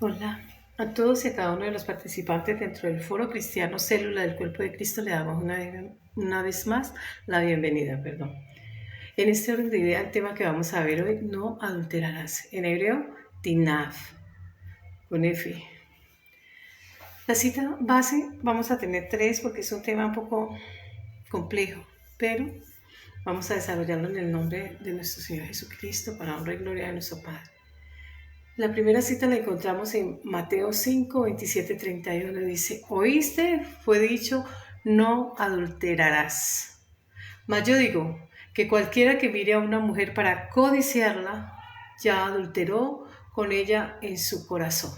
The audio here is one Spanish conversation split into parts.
Hola a todos y a cada uno de los participantes dentro del Foro Cristiano Célula del Cuerpo de Cristo. Le damos una vez más la bienvenida. En este orden de idea, el tema que vamos a ver hoy: no adulterarás. En hebreo, tinaf, con F. La cita base vamos a tener tres porque es un tema un poco complejo, pero vamos a desarrollarlo en el nombre de nuestro Señor Jesucristo, para honra y gloria de nuestro Padre. La primera cita la encontramos en Mateo 5, 27, 31. Dice: oíste, fue dicho, no adulterarás. Mas yo digo que cualquiera que mire a una mujer para codiciarla, ya adulteró con ella en su corazón.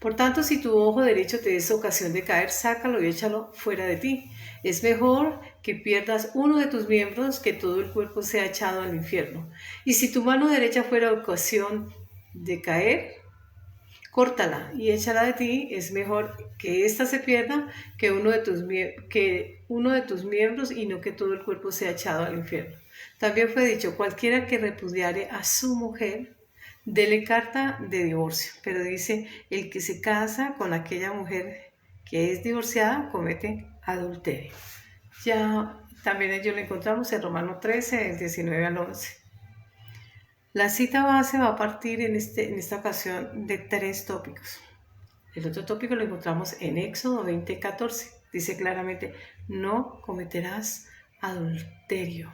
Por tanto, si tu ojo derecho te es ocasión de caer, sácalo y échalo fuera de ti. Es mejor que pierdas uno de tus miembros que todo el cuerpo sea echado al infierno. Y si tu mano derecha fuera ocasión de caer, córtala y échala de ti. Es mejor que ésta se pierda que uno de tus miembros, y no que todo el cuerpo sea echado al infierno. También fue dicho: cualquiera que repudiare a su mujer, dele carta de divorcio. Pero dice: el que se casa con aquella mujer que es divorciada comete adulterio. Ya también ello lo encontramos en Romanos 13, del 19 al 11. La cita base va a partir en esta ocasión de tres tópicos. El otro tópico lo encontramos en Éxodo 20:14. Dice claramente: no cometerás adulterio.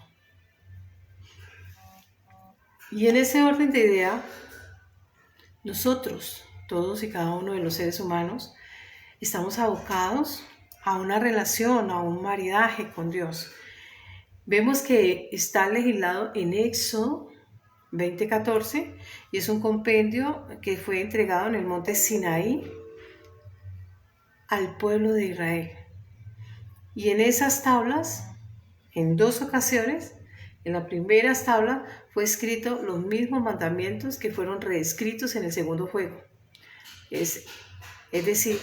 Y en ese orden de idea, nosotros, todos y cada uno de los seres humanos, estamos abocados a una relación, a un maridaje con Dios. Vemos que está legislado en Éxodo 20:14 y es un compendio que fue entregado en el monte Sinaí al pueblo de Israel. Y en esas tablas, en dos ocasiones, en la primera tabla fue escrito los mismos mandamientos que fueron reescritos en el segundo juego. Es decir,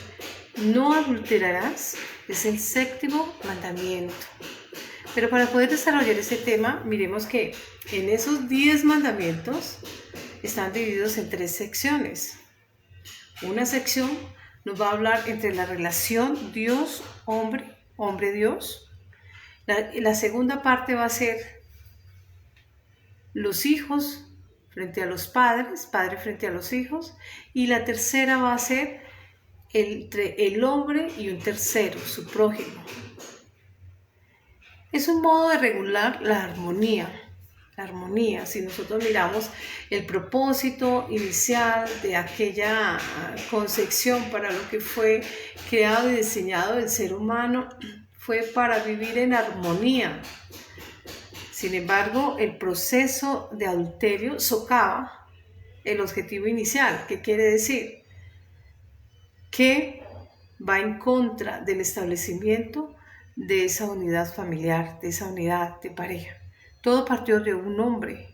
no adulterarás es el séptimo mandamiento. Pero para poder desarrollar este tema, miremos que en esos 10 mandamientos están divididos en tres secciones. Una sección nos va a hablar entre la relación Dios-hombre, hombre-Dios. La segunda parte va a ser los hijos frente a los padres, padre frente a los hijos. Y la tercera va a ser entre el hombre y un tercero, su prójimo. Es un modo de regular la armonía. La armonía, si nosotros miramos el propósito inicial de aquella concepción para lo que fue creado y diseñado el ser humano, fue para vivir en armonía. Sin embargo, el proceso de adulterio socava el objetivo inicial. ¿Qué quiere decir? Que va en contra del establecimiento de esa unidad familiar, de esa unidad de pareja. Todo partió de un hombre.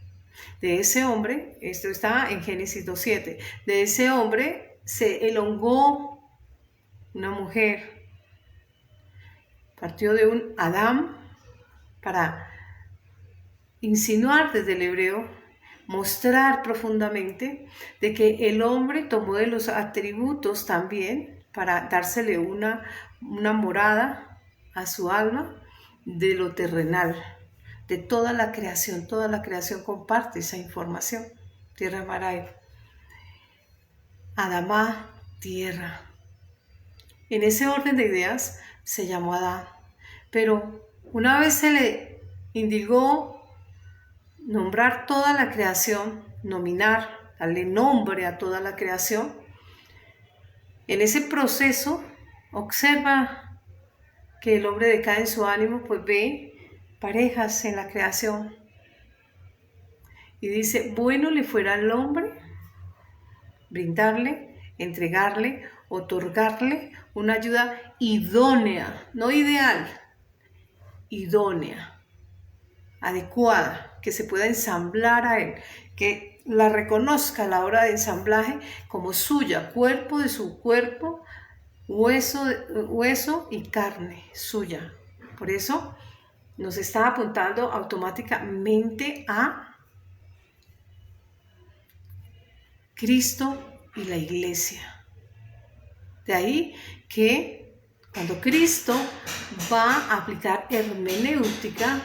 De ese hombre, esto está en Génesis 2:7, de ese hombre se elongó una mujer. Partió de un Adán para insinuar desde el hebreo, mostrar profundamente de que el hombre tomó de los atributos también para dársele una morada a su alma de lo terrenal, de toda la creación. Toda la creación comparte esa información. Tierra, mar, aire. Adamá, tierra. En ese orden de ideas se llamó Adán. Pero una vez se le indicó nombrar toda la creación, nominar, darle nombre a toda la creación, en ese proceso observa que el hombre decae en su ánimo, pues ve parejas en la creación y dice: bueno le fuera al hombre brindarle, entregarle, otorgarle una ayuda idónea, no ideal, idónea, adecuada, que se pueda ensamblar a él, que la reconozca a la hora de ensamblaje como suya, cuerpo de su cuerpo, hueso y carne suya. Por eso nos está apuntando automáticamente a Cristo y la iglesia. De ahí que cuando Cristo va a aplicar hermenéutica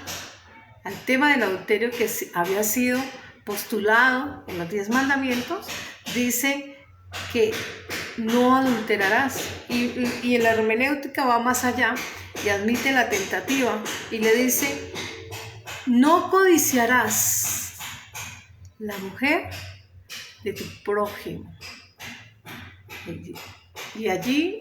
al tema del adulterio que había sido postulado en los 10 mandamientos, dice que no adulterarás. Y en la hermenéutica va más allá y admite la tentativa y le dice, no codiciarás la mujer de tu prójimo. Y allí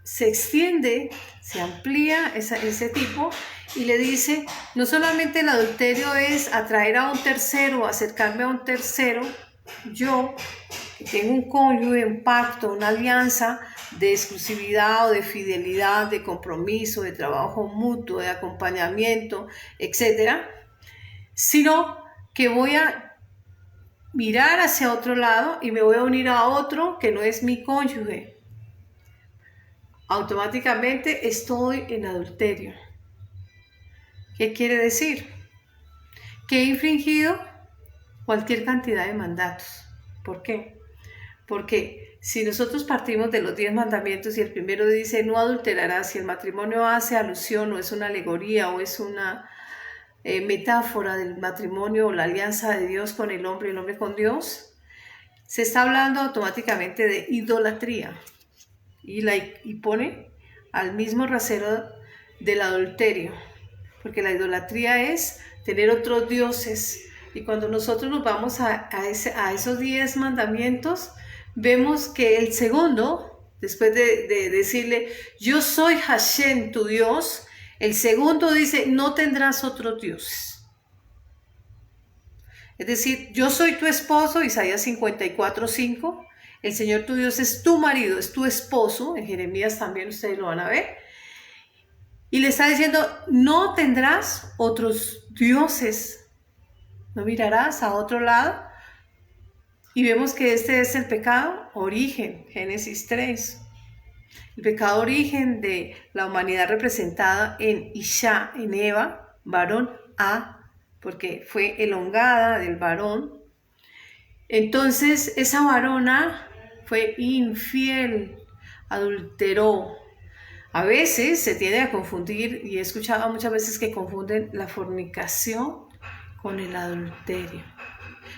se extiende, se amplía ese tipo y le dice, no solamente el adulterio es atraer a un tercero, acercarme a un tercero, yo que tengo un cónyuge, un pacto, una alianza de exclusividad o de fidelidad, de compromiso, de trabajo mutuo, de acompañamiento, etcétera, sino que voy a mirar hacia otro lado y me voy a unir a otro que no es mi cónyuge. Automáticamente estoy en adulterio. ¿Qué quiere decir? Que he infringido cualquier cantidad de mandatos. ¿Por qué? Porque si nosotros partimos de los 10 mandamientos y el primero dice no adulterarás, si el matrimonio hace alusión o es una alegoría o es una metáfora del matrimonio o la alianza de Dios con el hombre y el hombre con Dios, se está hablando automáticamente de idolatría y pone al mismo rasero del adulterio, porque la idolatría es tener otros dioses. Y cuando nosotros nos vamos a esos 10 mandamientos, vemos que el segundo, después de decirle, yo soy Hashem, tu Dios, el segundo dice, no tendrás otros dioses. Es decir, yo soy tu esposo, Isaías 54:5, el Señor tu Dios es tu marido, es tu esposo, en Jeremías también ustedes lo van a ver, y le está diciendo, no tendrás otros dioses, no mirarás a otro lado, y vemos que este es el pecado origen, Génesis 3. El pecado origen de la humanidad representada en Isha, en Eva, varón A, porque fue elongada del varón. Entonces esa varona fue infiel, adulteró. A veces se tiende a confundir, y he escuchado muchas veces que confunden la fornicación con el adulterio.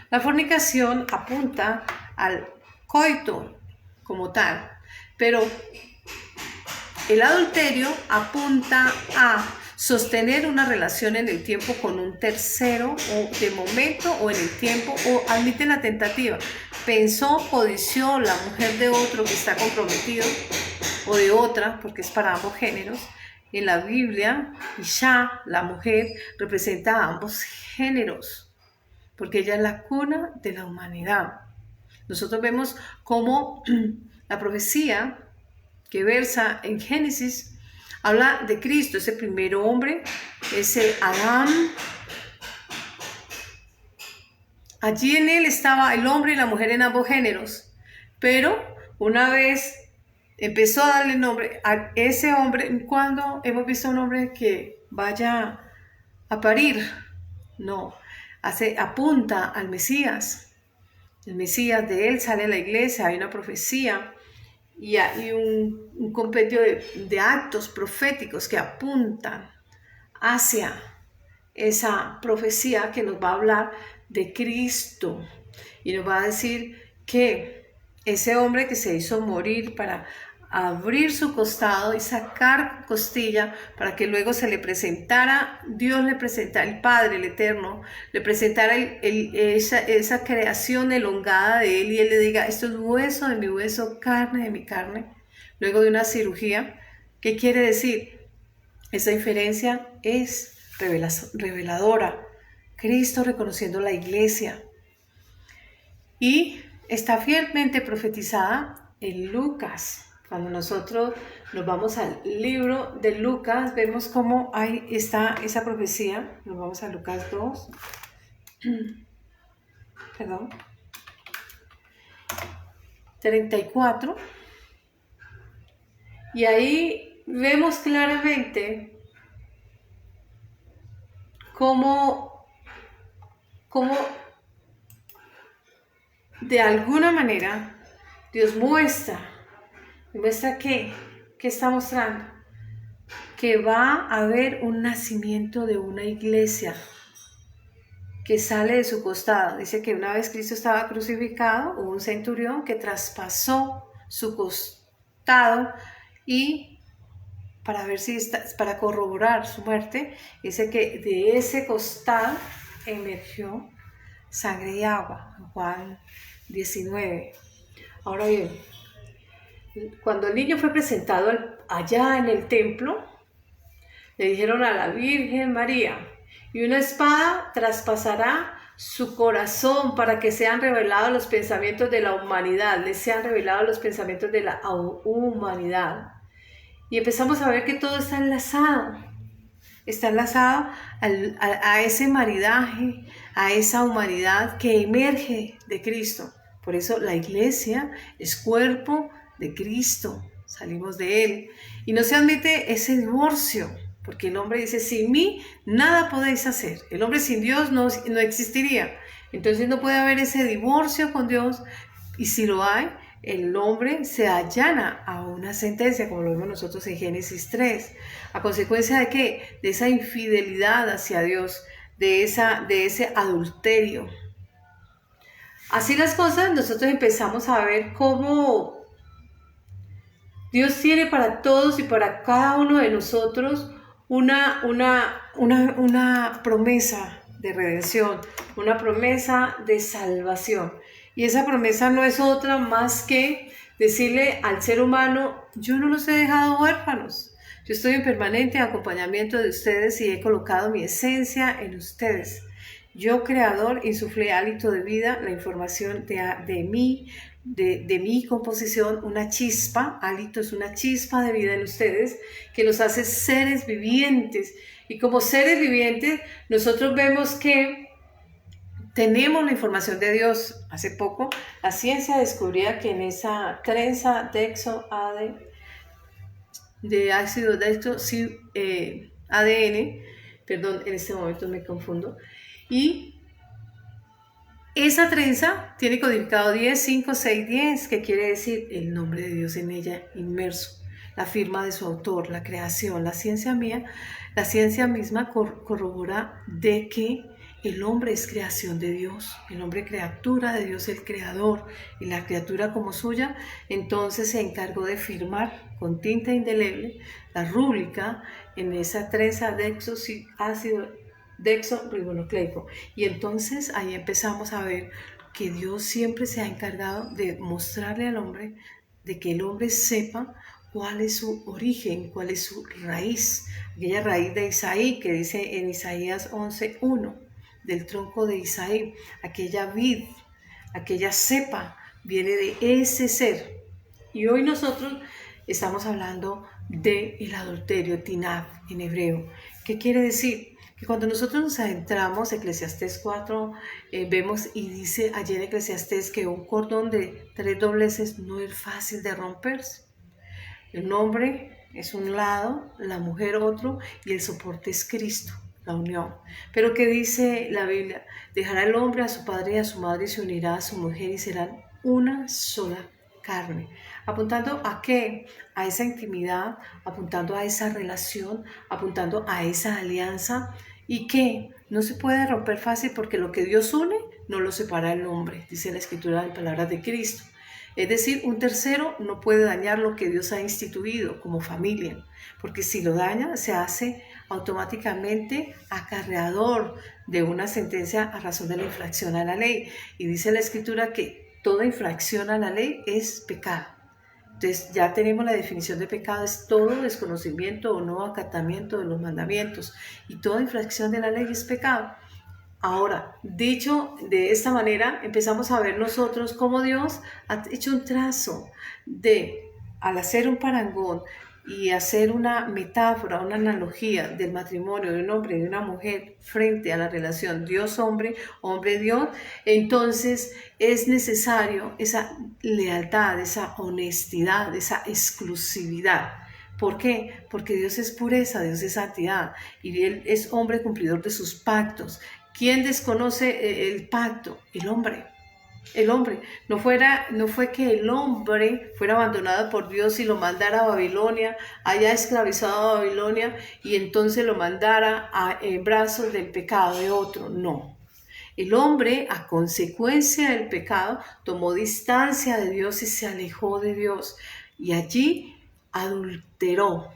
La fornicación apunta al coito como tal, pero el adulterio apunta a sostener una relación en el tiempo con un tercero, o de momento o en el tiempo, o admite la tentativa. Pensó, codició la mujer de otro que está comprometido, o de otra, porque es para ambos géneros. En la Biblia, Isha, la mujer, representa a ambos géneros, porque ella es la cuna de la humanidad. Nosotros vemos cómo la profecía que versa en Génesis habla de Cristo, ese primer hombre, ese Adán. Allí en él estaba el hombre y la mujer en ambos géneros, pero una vez empezó a darle nombre a ese hombre. ¿Cuándo hemos visto a un hombre que vaya a parir? No, apunta al Mesías. El Mesías, de él sale la iglesia, hay una profecía y hay un compendio de actos proféticos que apuntan hacia esa profecía que nos va a hablar de Cristo y nos va a decir que ese hombre que se hizo morir para abrir su costado y sacar costilla para que luego se le presentara, Dios le presentara, el Padre, el Eterno, le presentara esa creación elongada de él y él le diga, esto es hueso de mi hueso, carne de mi carne, luego de una cirugía. ¿Qué quiere decir? Esa inferencia es reveladora. Cristo reconociendo la iglesia y está fielmente profetizada en Lucas. Cuando nosotros nos vamos al libro de Lucas, vemos cómo ahí está esa profecía. Nos vamos a Lucas 2. Perdón. 34. Y ahí vemos claramente cómo de alguna manera Dios muestra Muestra que, ¿qué está mostrando? Que va a haber un nacimiento de una iglesia que sale de su costado. Dice que una vez Cristo estaba crucificado, hubo un centurión que traspasó su costado y para ver si está, para corroborar su muerte, dice que de ese costado emergió sangre y agua. Juan 19. Ahora bien, cuando el niño fue presentado allá en el templo, le dijeron a la Virgen María, y una espada traspasará su corazón para que sean revelados los pensamientos de la humanidad, les sean revelados los pensamientos de la humanidad. Y empezamos a ver que todo está enlazado a ese maridaje, a esa humanidad que emerge de Cristo. Por eso la iglesia es cuerpo de Cristo, salimos de Él. Y no se admite ese divorcio, porque el hombre dice, sin mí nada podéis hacer. El hombre sin Dios no existiría. Entonces no puede haber ese divorcio con Dios, y si lo hay, el hombre se allana a una sentencia, como lo vemos nosotros en Génesis 3. ¿A consecuencia de qué? De esa infidelidad hacia Dios, de ese adulterio. Así las cosas, nosotros empezamos a ver cómo Dios tiene para todos y para cada uno de nosotros una promesa de redención, una promesa de salvación. Y esa promesa no es otra más que decirle al ser humano, yo no los he dejado huérfanos. Yo estoy en permanente acompañamiento de ustedes y he colocado mi esencia en ustedes. Yo, creador, insuflé hálito de vida, la información de mi composición, una chispa. Hálito es una chispa de vida en ustedes que los hace seres vivientes. Y como seres vivientes, nosotros vemos que tenemos la información de Dios. Hace poco, la ciencia descubría que en esa trenza de ácido ADN, perdón, en este momento me confundo, y esa trenza tiene codificado 10, 5, 6, 10, que quiere decir el nombre de Dios en ella inmerso, la firma de su autor, la creación. La ciencia misma corrobora de que el hombre es creación de Dios, el hombre criatura de Dios, el creador, y la criatura como suya, entonces se encargó de firmar con tinta indeleble la rúbrica en esa trenza de ácido desoxirribonucleico. Y entonces ahí empezamos a ver que Dios siempre se ha encargado de mostrarle al hombre, de que el hombre sepa cuál es su origen, cuál es su raíz, aquella raíz de Isaí que dice en Isaías 11:1, del tronco de Isaí, aquella vid, aquella cepa, viene de ese ser. Y hoy nosotros estamos hablando del adulterio, tinab en hebreo. ¿Qué quiere decir? Que cuando nosotros nos adentramos, Eclesiastés 4, vemos y dice allí en Eclesiastés que un cordón de 3 dobleces no es fácil de romperse. El hombre es un lado, la mujer otro, y el soporte es Cristo, la unión. Pero ¿qué dice la Biblia? Dejará el hombre a su padre y a su madre y se unirá a su mujer y serán una sola carne. ¿Apuntando a qué? A esa intimidad, apuntando a esa relación, apuntando a esa alianza, y que no se puede romper fácil porque lo que Dios une no lo separa el hombre, dice la Escritura en palabras de Cristo. Es decir, un tercero no puede dañar lo que Dios ha instituido como familia, porque si lo daña se hace automáticamente acarreador de una sentencia a razón de la infracción a la ley. Y dice la Escritura que toda infracción a la ley es pecado. Entonces ya tenemos la definición de pecado, es todo desconocimiento o no acatamiento de los mandamientos, y toda infracción de la ley es pecado. Ahora, dicho de esta manera, empezamos a ver nosotros cómo Dios ha hecho un trazo al hacer un parangón y hacer una metáfora, una analogía del matrimonio de un hombre y de una mujer frente a la relación Dios-hombre, hombre-Dios, entonces es necesario esa lealtad, esa honestidad, esa exclusividad. ¿Por qué? Porque Dios es pureza, Dios es santidad, y Él es hombre cumplidor de sus pactos. ¿Quién desconoce el pacto? El hombre. El hombre. No fue que el hombre fuera abandonado por Dios y lo mandara a Babilonia, haya esclavizado a Babilonia y entonces lo mandara en brazos del pecado de otro. No. El hombre, a consecuencia del pecado, tomó distancia de Dios y se alejó de Dios. Y allí adulteró.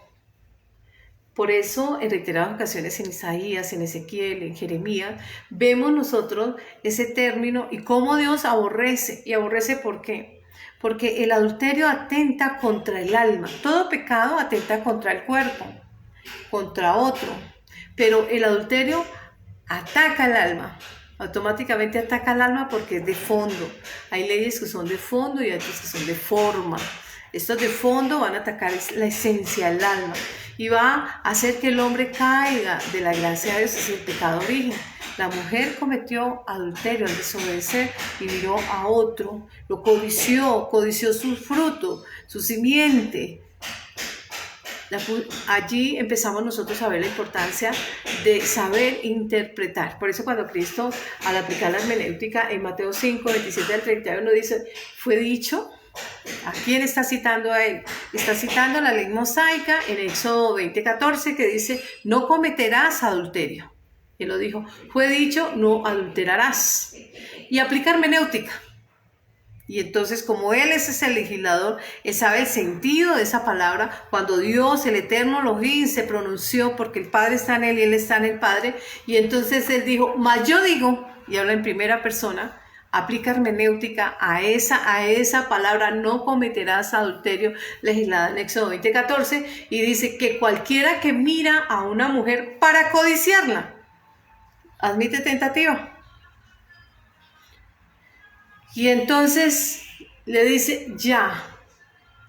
Por eso, en reiteradas ocasiones en Isaías, en Ezequiel, en Jeremías, vemos nosotros ese término y cómo Dios aborrece. ¿Y aborrece por qué? Porque el adulterio atenta contra el alma. Todo pecado atenta contra el cuerpo, contra otro. Pero el adulterio ataca el alma. Automáticamente ataca el alma porque es de fondo. Hay leyes que son de fondo y otras que son de forma. Estos de fondo van a atacar la esencia del alma y va a hacer que el hombre caiga de la gracia de Dios, es el pecado origen. La mujer cometió adulterio al desobedecer y miró a otro, lo codició su fruto, su simiente. Allí empezamos nosotros a ver la importancia de saber interpretar. Por eso cuando Cristo, al aplicar la hermenéutica en Mateo 5, 27 al 31, dice, fue dicho. ¿A quién está citando a él? Está citando la ley mosaica en Éxodo 20:14 que dice, no cometerás adulterio. Él lo dijo, fue dicho, no adulterarás. Y aplica hermenéutica. Y entonces, como él es ese legislador, él sabe el sentido de esa palabra. Cuando Dios, el Eterno Elohim, se pronunció, porque el Padre está en él y él está en el Padre, y entonces él dijo, mas yo digo, y habla en primera persona, aplica hermenéutica a esa palabra, no cometerás adulterio, legislada en Éxodo 20:14, y dice que cualquiera que mira a una mujer para codiciarla, admite tentativa. Y entonces le dice, ya,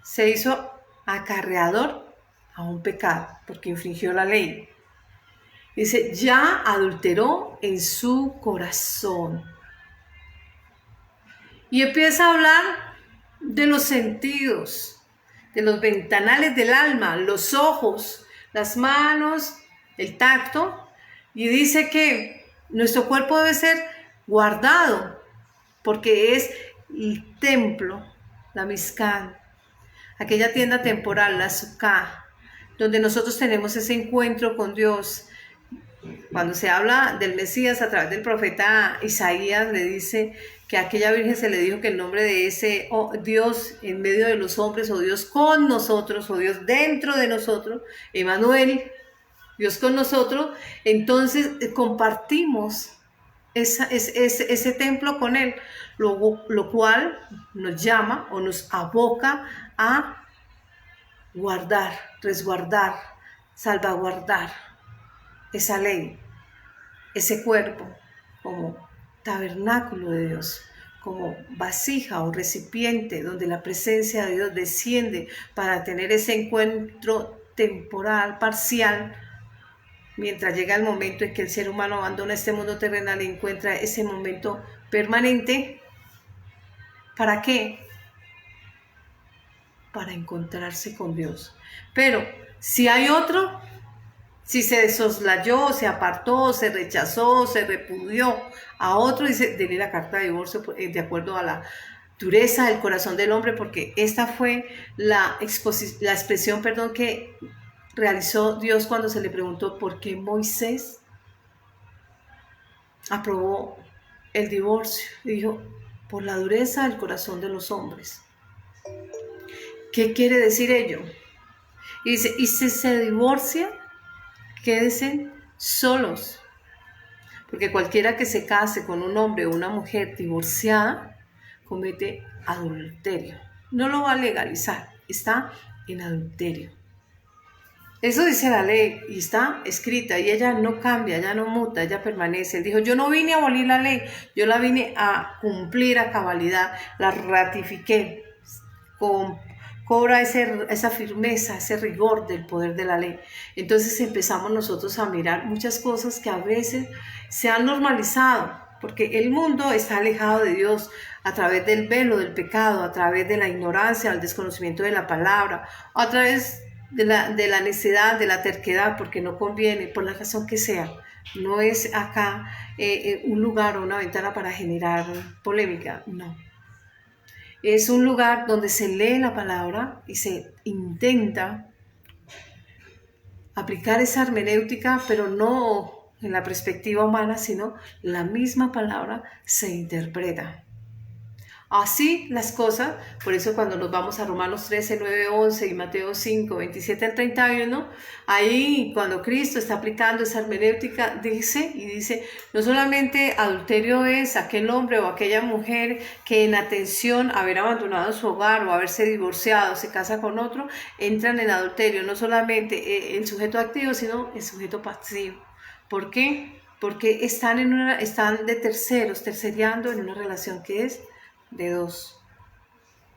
se hizo acarreador a un pecado, porque infringió la ley. Dice, ya adulteró en su corazón. Y empieza a hablar de los sentidos, de los ventanales del alma, los ojos, las manos, el tacto. Y dice que nuestro cuerpo debe ser guardado, porque es el templo, la Mizcán, aquella tienda temporal, la Sukkah, donde nosotros tenemos ese encuentro con Dios. Cuando se habla del Mesías a través del profeta Isaías, le dice que a aquella virgen se le dijo que el nombre de ese Dios en medio de los hombres, o Dios con nosotros, o Dios dentro de nosotros, Emmanuel, Dios con nosotros. Entonces compartimos ese templo con él, lo cual nos llama o nos aboca a guardar, resguardar, salvaguardar esa ley, ese cuerpo como tabernáculo de Dios, como vasija o recipiente donde la presencia de Dios desciende para tener ese encuentro temporal, parcial, mientras llega el momento en que el ser humano abandona este mundo terrenal y encuentra ese momento permanente. ¿Para qué? Para encontrarse con Dios. Pero si hay otro, si se soslayó, se apartó, se rechazó, se repudió a otro, dice, dele la carta de divorcio de acuerdo a la dureza del corazón del hombre, porque esta fue la expresión que realizó Dios cuando se le preguntó por qué Moisés aprobó el divorcio. Dijo, por la dureza del corazón de los hombres. ¿Qué quiere decir ello? Y dice, y si se divorcia, quédense solos. Porque cualquiera que se case con un hombre o una mujer divorciada comete adulterio. No lo va a legalizar, está en adulterio. Eso dice la ley y está escrita, y ella no cambia, ella no muta, ella permanece. Él dijo, yo no vine a abolir la ley, yo la vine a cumplir a cabalidad, la ratifiqué, cobra esa firmeza, ese rigor del poder de la ley. Entonces empezamos nosotros a mirar muchas cosas que a veces se han normalizado, porque el mundo está alejado de Dios a través del velo del pecado, a través de la ignorancia, el desconocimiento de la palabra, a través de la necedad, de la terquedad, porque no conviene, por la razón que sea. No es acá un lugar o una ventana para generar polémica, no. Es un lugar donde se lee la palabra y se intenta aplicar esa hermenéutica, pero no en la perspectiva humana, sino la misma palabra se interpreta. Así las cosas, por eso cuando nos vamos a Romanos 13, 9, 11 y Mateo 5, 27 al 31, ahí cuando Cristo está aplicando esa hermenéutica dice, no solamente adulterio es aquel hombre o aquella mujer que en atención a haber abandonado su hogar o haberse divorciado, se casa con otro, entran en adulterio, no solamente el sujeto activo, sino el sujeto pasivo. ¿Por qué? Porque están de terceros, terceriando en una relación que es de dos.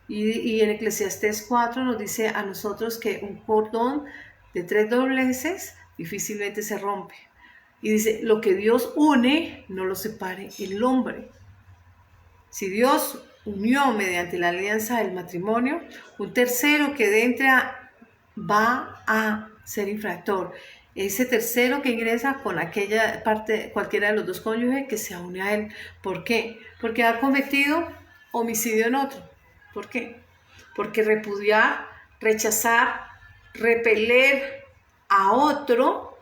Y en Eclesiastés 4 nos dice a nosotros que un cordón de 3 dobleces difícilmente se rompe. Y dice, lo que Dios une, no lo separe el hombre. Si Dios unió mediante la alianza del matrimonio, un tercero que entra va a ser infractor. Ese tercero que ingresa con aquella parte, cualquiera de los dos cónyuges que se une a él. ¿Por qué? Porque ha cometido homicidio en otro. ¿Por qué? Porque repudiar, rechazar, repeler a otro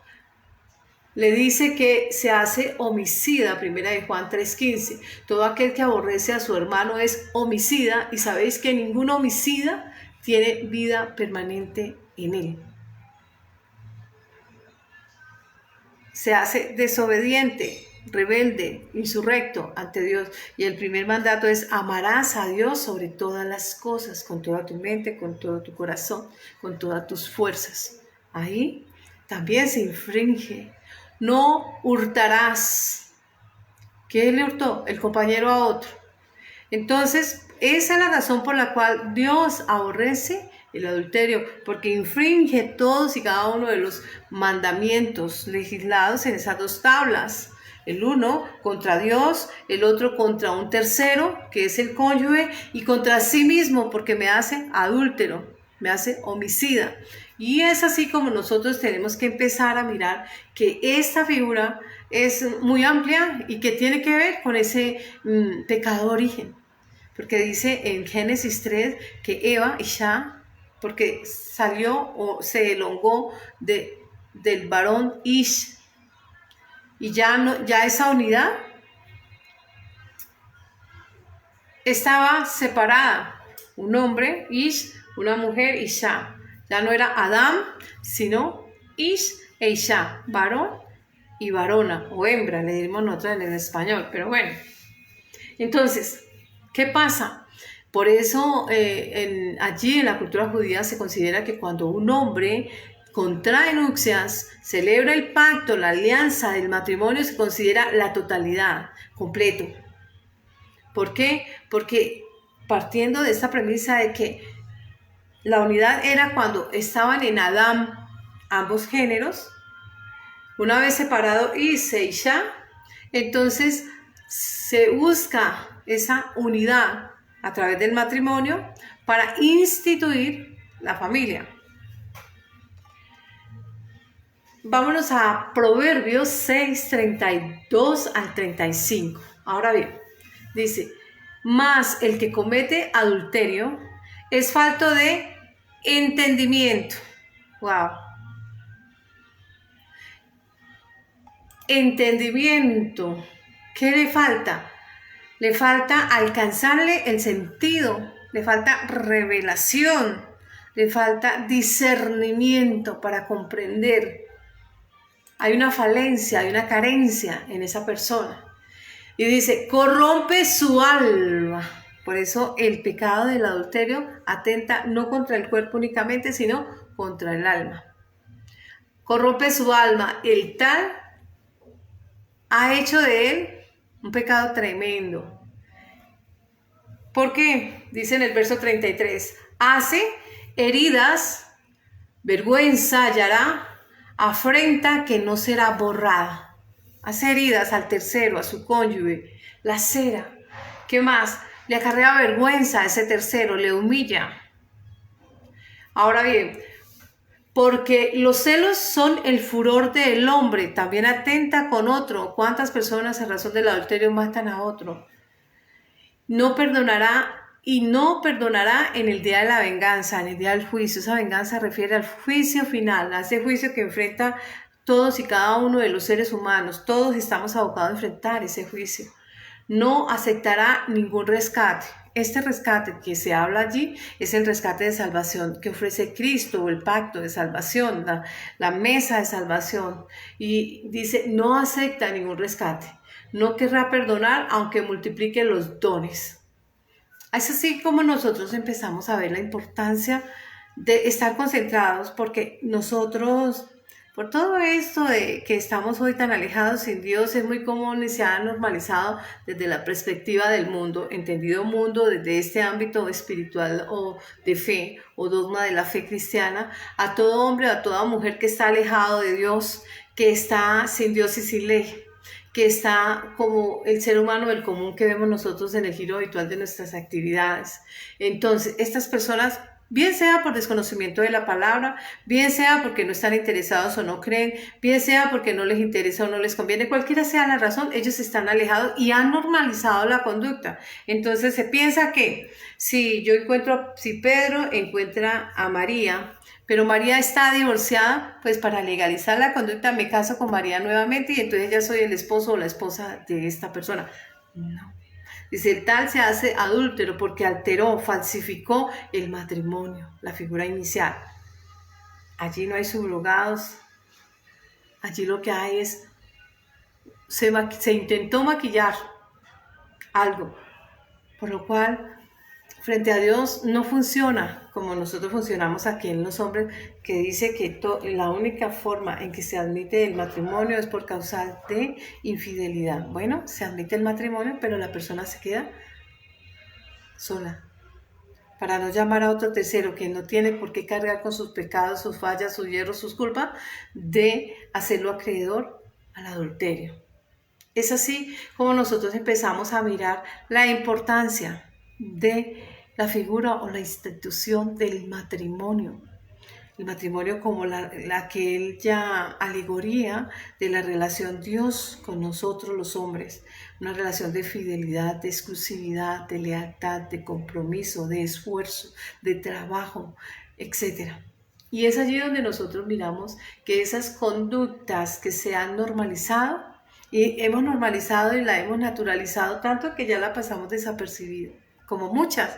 le dice que se hace homicida, primera de Juan 3:15. Todo aquel que aborrece a su hermano es homicida, y sabéis que ningún homicida tiene vida permanente en él. Se hace desobediente, rebelde, insurrecto ante Dios. Y el primer mandato es: amarás a Dios sobre todas las cosas, con toda tu mente, con todo tu corazón, con todas tus fuerzas. Ahí también se infringe. No hurtarás. ¿Quién le hurtó? El compañero a otro. Entonces, esa es la razón por la cual Dios aborrece el adulterio, porque infringe todos y cada uno de los mandamientos legislados en esas dos tablas. El uno contra Dios, el otro contra un tercero, que es el cónyuge, y contra sí mismo, porque me hace adúltero, me hace homicida. Y es así como nosotros tenemos que empezar a mirar que esta figura es muy amplia y que tiene que ver con ese pecado origen. Porque dice en Génesis 3 que Eva, Isha, porque salió o se elongó del varón Ish, y ya esa unidad estaba separada, un hombre Ish, una mujer Isha. Ya no era Adán, sino Ish e Isha, varón y varona, o hembra, le dimos nosotros en el español, pero bueno. Entonces, ¿qué pasa? Por eso allí en la cultura judía se considera que cuando un hombre contrae nupcias, celebra el pacto, la alianza del matrimonio, se considera la totalidad, completo. ¿Por qué? Porque partiendo de esta premisa de que la unidad era cuando estaban en Adán ambos géneros, una vez separado Ish e Isha, entonces se busca esa unidad a través del matrimonio para instituir la familia. Vámonos a Proverbios 6, 32 al 35. Ahora bien, dice: mas el que comete adulterio es falto de entendimiento. Wow. Entendimiento. ¿Qué le falta? Le falta alcanzarle el sentido, le falta revelación, le falta discernimiento para comprender. Hay una falencia, hay una carencia en esa persona. Y dice, corrompe su alma. Por eso el pecado del adulterio atenta no contra el cuerpo únicamente, sino contra el alma. Corrompe su alma. El tal ha hecho de él un pecado tremendo. ¿Por qué? Dice en el verso 33, hace heridas, vergüenza hallará, afrenta que no será borrada. Hace heridas al tercero, a su cónyuge, la cera. ¿Qué más? Le acarrea vergüenza a ese tercero, le humilla. Ahora bien, Porque los celos son el furor del hombre, también atenta con otro. ¿Cuántas personas a razón del adulterio matan a otro? No perdonará y no perdonará en el día de la venganza, en el día del juicio. Esa venganza refiere al juicio final, a ese juicio que enfrenta todos y cada uno de los seres humanos. Todos estamos abocados a enfrentar ese juicio. No aceptará ningún rescate. Este rescate que se habla allí es el rescate de salvación que ofrece Cristo, o el pacto de salvación, la mesa de salvación. Y dice, no acepta ningún rescate. No querrá perdonar aunque multiplique los dones. Es así como nosotros empezamos a ver la importancia de estar concentrados, porque nosotros, por todo esto de que estamos hoy tan alejados sin Dios, es muy común y se ha normalizado desde la perspectiva del mundo, entendido mundo desde este ámbito espiritual o de fe o dogma de la fe cristiana, a todo hombre, a toda mujer que está alejado de Dios, que está sin Dios y sin ley, que está como el ser humano del común que vemos nosotros en el giro habitual de nuestras actividades. Entonces, estas personas, bien sea por desconocimiento de la palabra, bien sea porque no están interesados o no creen, bien sea porque no les interesa o no les conviene, cualquiera sea la razón, ellos están alejados y han normalizado la conducta. Entonces se piensa que si Pedro encuentra a María, pero María está divorciada, pues para legalizar la conducta me caso con María nuevamente y entonces ya soy el esposo o la esposa de esta persona. No. Dice, el tal se hace adúltero porque alteró, falsificó el matrimonio, la figura inicial. Allí no hay subrogados, allí lo que hay es, se intentó maquillar algo, por lo cual frente a Dios no funciona como nosotros funcionamos aquí en los hombres, que dice que la única forma en que se admite el matrimonio es por causa de infidelidad. Bueno, se admite el matrimonio, pero la persona se queda sola, para no llamar a otro tercero que no tiene por qué cargar con sus pecados, sus fallas, sus hierros, sus culpas, de hacerlo acreedor al adulterio. Es así como nosotros empezamos a mirar la importancia de la figura o la institución del matrimonio. El matrimonio como aquella alegoría de la relación Dios con nosotros los hombres, una relación de fidelidad, de exclusividad, de lealtad, de compromiso, de esfuerzo, de trabajo, etc. Y es allí donde nosotros miramos que esas conductas que se han normalizado, y hemos normalizado y la hemos naturalizado tanto que ya la pasamos desapercibida, como muchas,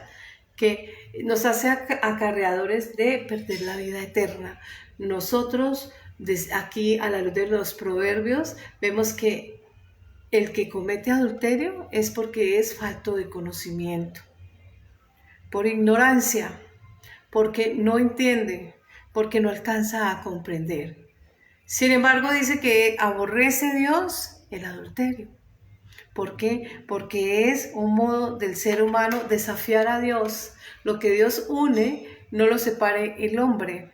que nos hace acarreadores de perder la vida eterna. Nosotros, desde aquí a la luz de los proverbios, vemos que el que comete adulterio es porque es falto de conocimiento, por ignorancia, porque no entiende, porque no alcanza a comprender. Sin embargo, dice que aborrece Dios el adulterio. ¿Por qué? Porque es un modo del ser humano desafiar a Dios. Lo que Dios une, no lo separe el hombre.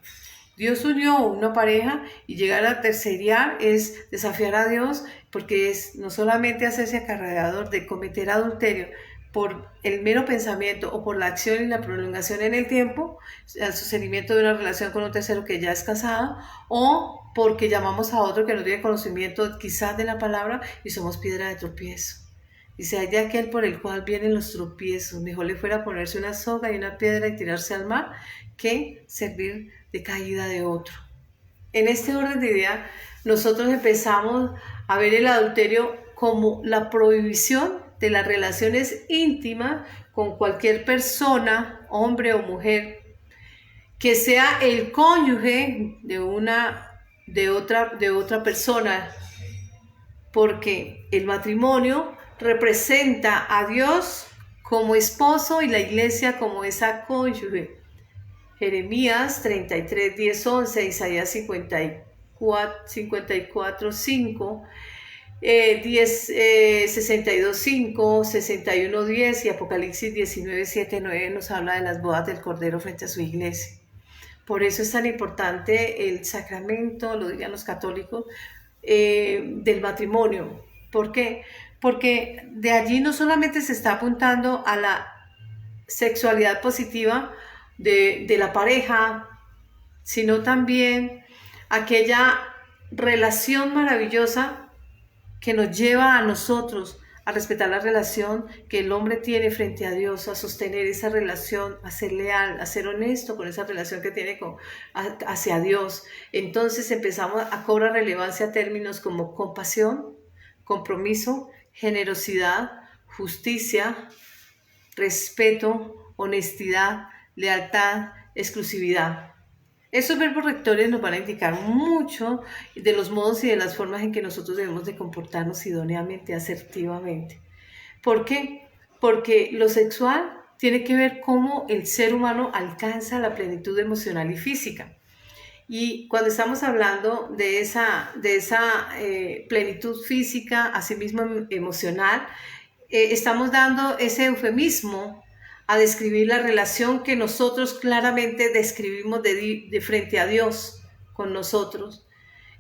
Dios unió una pareja y llegar a terceriar es desafiar a Dios, porque es no solamente hacerse acarreador de cometer adulterio por el mero pensamiento o por la acción y la prolongación en el tiempo, al sostenimiento de una relación con un tercero que ya es casado, o porque llamamos a otro que no tiene conocimiento quizás de la palabra y somos piedra de tropiezo. Dice, hay de aquel por el cual vienen los tropiezos, mejor le fuera ponerse una soga y una piedra y tirarse al mar que servir de caída de otro. En este orden de idea, nosotros empezamos a ver el adulterio como la prohibición de las relaciones íntimas con cualquier persona, hombre o mujer, que sea el cónyuge de otra persona, porque el matrimonio representa a Dios como esposo y la iglesia como esa cónyuge. Jeremías 33, 10, 11, Isaías 54, 5, 62, 5, 61, 10 y Apocalipsis 19, 7, 9 nos habla de las bodas del Cordero frente a su iglesia. Por eso es tan importante el sacramento, lo dirían los católicos, del matrimonio. ¿Por qué? Porque de allí no solamente se está apuntando a la sexualidad positiva de la pareja, sino también aquella relación maravillosa que nos lleva a nosotros a respetar la relación que el hombre tiene frente a Dios, a sostener esa relación, a ser leal, a ser honesto con esa relación que tiene hacia Dios. Entonces empezamos a cobrar relevancia términos como compasión, compromiso, generosidad, justicia, respeto, honestidad, lealtad, exclusividad. Estos verbos rectores nos van a indicar mucho de los modos y de las formas en que nosotros debemos de comportarnos idóneamente, asertivamente. ¿Por qué? Porque lo sexual tiene que ver cómo el ser humano alcanza la plenitud emocional y física. Y cuando estamos hablando de esa plenitud física, asimismo emocional, estamos dando ese eufemismo a describir la relación que nosotros claramente describimos de frente a Dios con nosotros.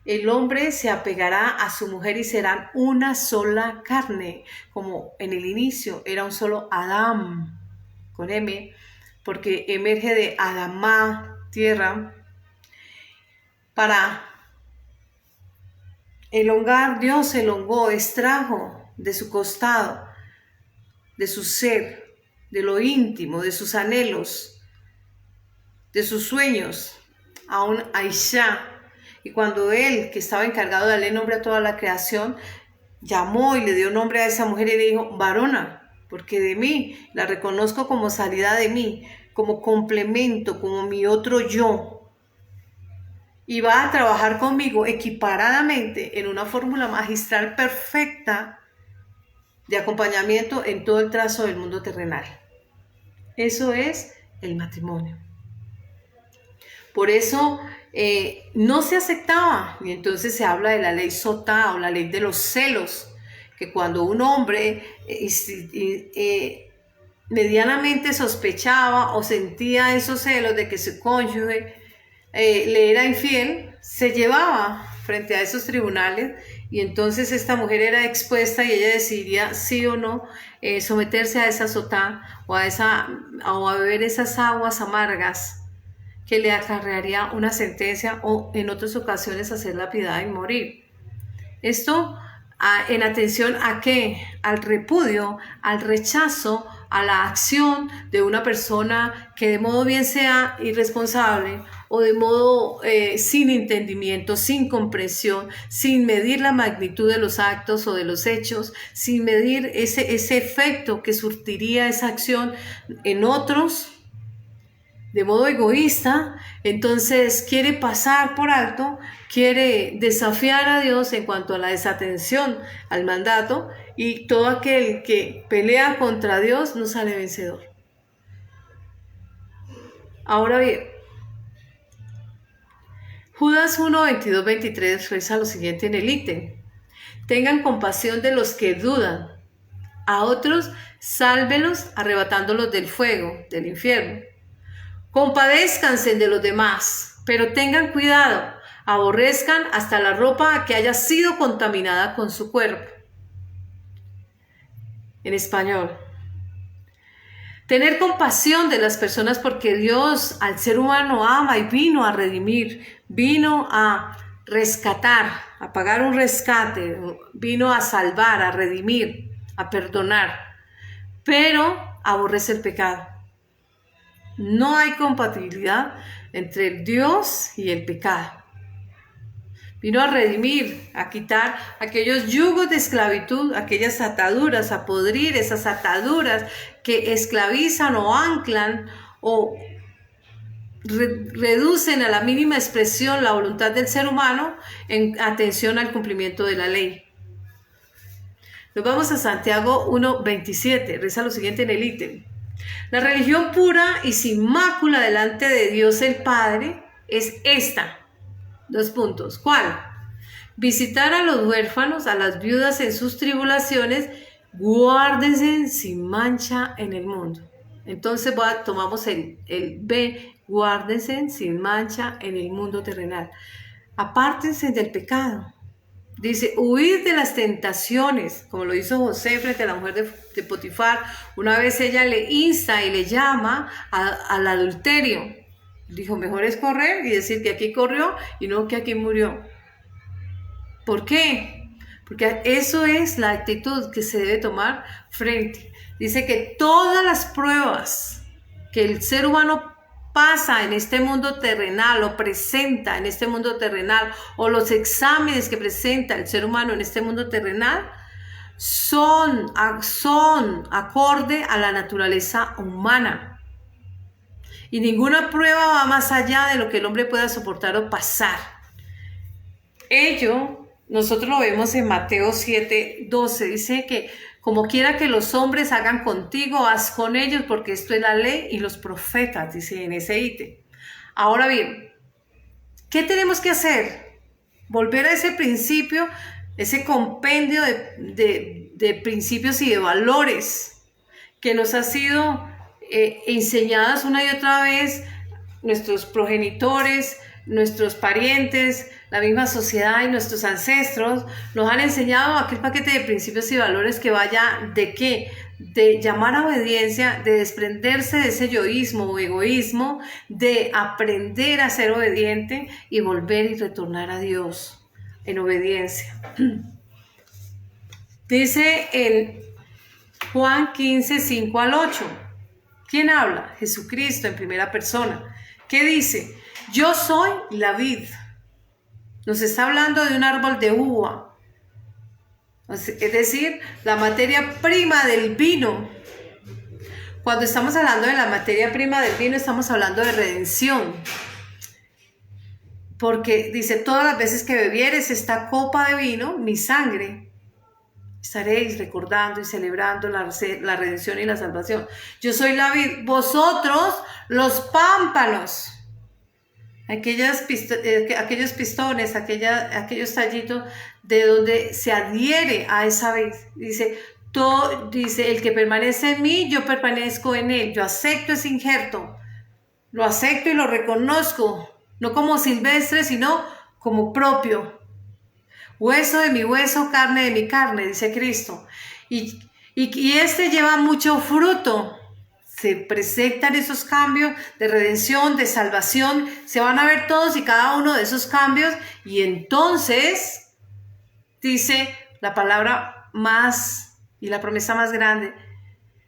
El hombre se apegará a su mujer y serán una sola carne, como en el inicio era un solo Adán, con M, porque emerge de Adamá, tierra, para elongar. Dios elongó, extrajo de su costado, de su ser, de lo íntimo, de sus anhelos, de sus sueños, a un Aisha. Y cuando él, que estaba encargado de darle nombre a toda la creación, llamó y le dio nombre a esa mujer y le dijo, varona, porque de mí la reconozco como salida de mí, como complemento, como mi otro yo. Y va a trabajar conmigo equiparadamente en una fórmula magistral perfecta de acompañamiento en todo el trazo del mundo terrenal. Eso es el matrimonio. Por eso no se aceptaba, y entonces se habla de la ley sotá o la ley de los celos, que cuando un hombre medianamente sospechaba o sentía esos celos de que su cónyuge le era infiel, se llevaba frente a esos tribunales y entonces esta mujer era expuesta y ella decidía sí o no someterse a esa sotá o a beber esas aguas amargas que le acarrearía una sentencia o en otras ocasiones hacer lapidada y morir. Esto en atención a ¿qué? Al repudio, al rechazo, a la acción de una persona que de modo bien sea irresponsable o de modo sin entendimiento, sin comprensión, sin medir la magnitud de los actos o de los hechos, sin medir ese efecto que surtiría esa acción en otros, de modo egoísta, entonces quiere pasar por alto, quiere desafiar a Dios en cuanto a la desatención al mandato, y todo aquel que pelea contra Dios no sale vencedor. Ahora bien, Judas 1, 22, 23 reza lo siguiente en el ítem: tengan compasión de los que dudan, a otros sálvelos arrebatándolos del fuego, del infierno. Compadézcanse de los demás, pero tengan cuidado, aborrezcan hasta la ropa que haya sido contaminada con su cuerpo. En español, tener compasión de las personas porque Dios al ser humano ama y vino a redimir, vino a rescatar, a pagar un rescate, vino a salvar, a redimir, a perdonar, pero aborrece el pecado. No hay compatibilidad entre Dios y el pecado. Vino a redimir, a quitar aquellos yugos de esclavitud, aquellas ataduras, a podrir esas ataduras que esclavizan o anclan o reducen a la mínima expresión la voluntad del ser humano en atención al cumplimiento de la ley. Nos vamos a Santiago 1:27, reza lo siguiente en el ítem: la religión pura y sin mácula delante de Dios el Padre es esta. ¿Cuál? Visitar a los huérfanos, a las viudas en sus tribulaciones, guárdense sin mancha en el mundo. Entonces tomamos el B, guárdense sin mancha en el mundo terrenal. Apártense del pecado. Dice, huid de las tentaciones, como lo hizo José frente a la mujer de Potifar. Una vez ella le insta y le llama al adulterio. Dijo, mejor es correr y decir que aquí corrió y no que aquí murió. ¿Por qué? Porque eso es la actitud que se debe tomar frente. Dice que todas las pruebas que el ser humano pasa en este mundo terrenal o presenta en este mundo terrenal, o los exámenes que presenta el ser humano en este mundo terrenal, son acorde a la naturaleza humana. Y ninguna prueba va más allá de lo que el hombre pueda soportar o pasar. Ello, nosotros lo vemos en Mateo 7:12. Dice que como quiera que los hombres hagan contigo, haz con ellos, porque esto es la ley y los profetas, dice en ese ítem. Ahora bien, ¿qué tenemos que hacer? Volver a ese principio, ese compendio de principios y de valores que nos ha sido enseñadas una y otra vez nuestros progenitores, nuestros parientes, la misma sociedad y nuestros ancestros nos han enseñado aquel paquete de principios y valores que vaya de qué, de llamar a obediencia, de desprenderse de ese yoísmo o egoísmo, de aprender a ser obediente y volver y retornar a Dios en obediencia. Dice en Juan 15, 5 al 8. ¿Quién habla? Jesucristo en primera persona. ¿Qué dice? Yo soy la vid. Nos está hablando de un árbol de uva. Es decir, la materia prima del vino. Cuando estamos hablando de la materia prima del vino, estamos hablando de redención. Porque dice, todas las veces que bebieres esta copa de vino, mi sangre, estaréis recordando y celebrando la redención y la salvación. Yo soy la vid, vosotros los pámpanos. Aquellos pistones, aquellos tallitos de donde se adhiere a esa vid. Dice, el que permanece en mí, yo permanezco en él. Yo acepto ese injerto. Lo acepto y lo reconozco. No como silvestre, sino como propio. Hueso de mi hueso, carne de mi carne, dice Cristo. Y este lleva mucho fruto. Se presentan esos cambios de redención, de salvación. Se van a ver todos y cada uno de esos cambios. Y entonces, dice la palabra más y la promesa más grande.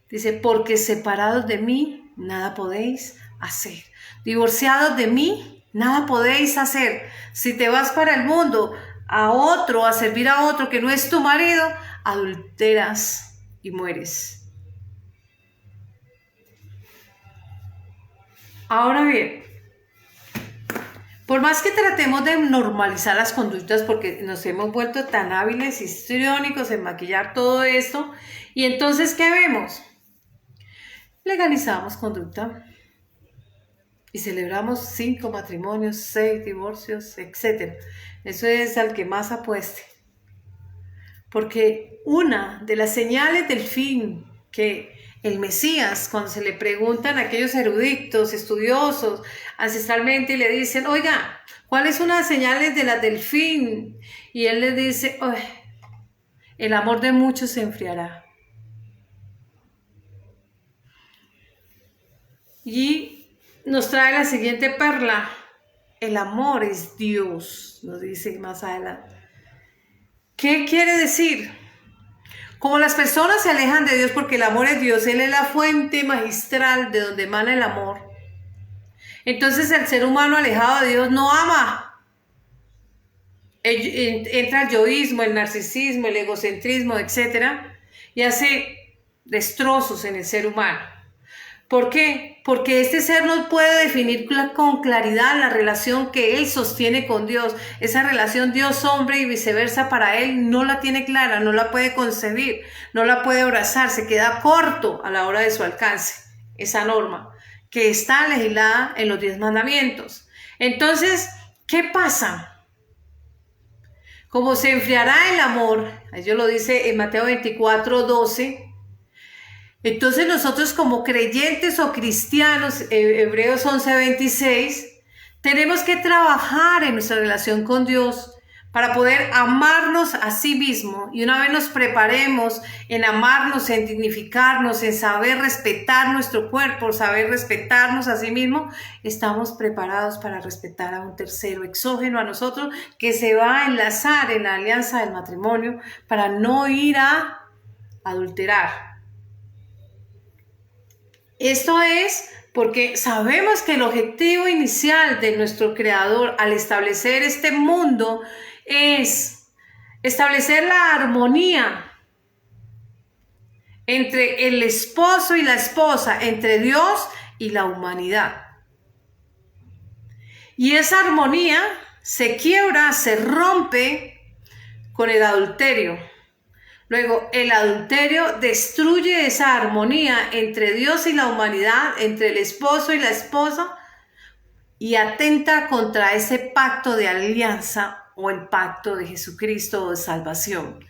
Dice, porque separados de mí, nada podéis hacer. Divorciados de mí, nada podéis hacer. Si te vas para el mundo, a servir a otro que no es tu marido, adulteras y mueres. Ahora bien, por más que tratemos de normalizar las conductas, porque nos hemos vuelto tan hábiles y histriónicos en maquillar todo esto, y entonces, ¿qué vemos? Legalizamos conducta y celebramos 5 matrimonios, 6 divorcios, etc. Eso es al que más apueste. Porque una de las señales del fin que el Mesías, cuando se le preguntan a aquellos eruditos, estudiosos, ancestralmente, y le dicen, oiga, ¿cuáles son las señales de las del fin? Y él les dice, el amor de muchos se enfriará. Y nos trae la siguiente perla. El amor es Dios, nos dice más adelante. ¿Qué quiere decir? Como las personas se alejan de Dios porque el amor es Dios, Él es la fuente magistral de donde emana el amor. Entonces el ser humano alejado de Dios no ama. Entra el yoísmo, el narcisismo, el egocentrismo, etc. Y hace destrozos en el ser humano. ¿Por qué? Porque este ser no puede definir con claridad la relación que él sostiene con Dios. Esa relación Dios-hombre y viceversa para él no la tiene clara, no la puede concebir, no la puede abrazar, se queda corto a la hora de su alcance, esa norma que está legislada en los 10 mandamientos. Entonces, ¿qué pasa? Como se enfriará el amor, ellos lo dice en Mateo 24:12. Entonces nosotros como creyentes o cristianos, Hebreos 11:26, tenemos que trabajar en nuestra relación con Dios para poder amarnos a sí mismo. Y una vez nos preparemos en amarnos, en dignificarnos, en saber respetar nuestro cuerpo, saber respetarnos a sí mismo, estamos preparados para respetar a un tercero exógeno a nosotros que se va a enlazar en la alianza del matrimonio para no ir a adulterar. Esto es porque sabemos que el objetivo inicial de nuestro Creador al establecer este mundo es establecer la armonía entre el esposo y la esposa, entre Dios y la humanidad. Y esa armonía se quiebra, se rompe con el adulterio. Luego, el adulterio destruye esa armonía entre Dios y la humanidad, entre el esposo y la esposa, y atenta contra ese pacto de alianza o el pacto de Jesucristo o de salvación.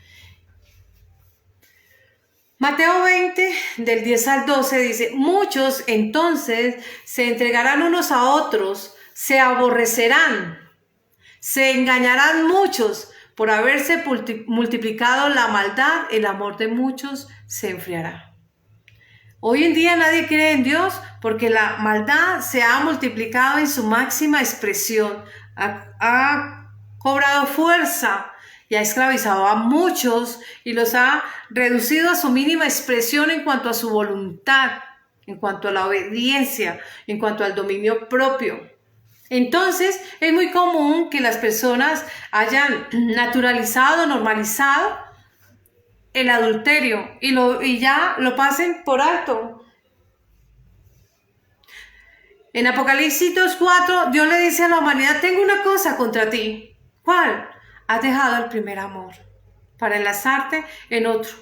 Mateo 20, del 10 al 12 dice: muchos entonces se entregarán unos a otros, se aborrecerán, se engañarán muchos. Por haberse multiplicado la maldad, el amor de muchos se enfriará. Hoy en día nadie cree en Dios porque la maldad se ha multiplicado en su máxima expresión, ha cobrado fuerza y ha esclavizado a muchos y los ha reducido a su mínima expresión en cuanto a su voluntad, en cuanto a la obediencia, en cuanto al dominio propio. Entonces, es muy común que las personas hayan naturalizado, normalizado el adulterio y ya lo pasen por alto. En Apocalipsis 2:4, Dios le dice a la humanidad: tengo una cosa contra ti. ¿Cuál? Has dejado el primer amor para enlazarte en otro.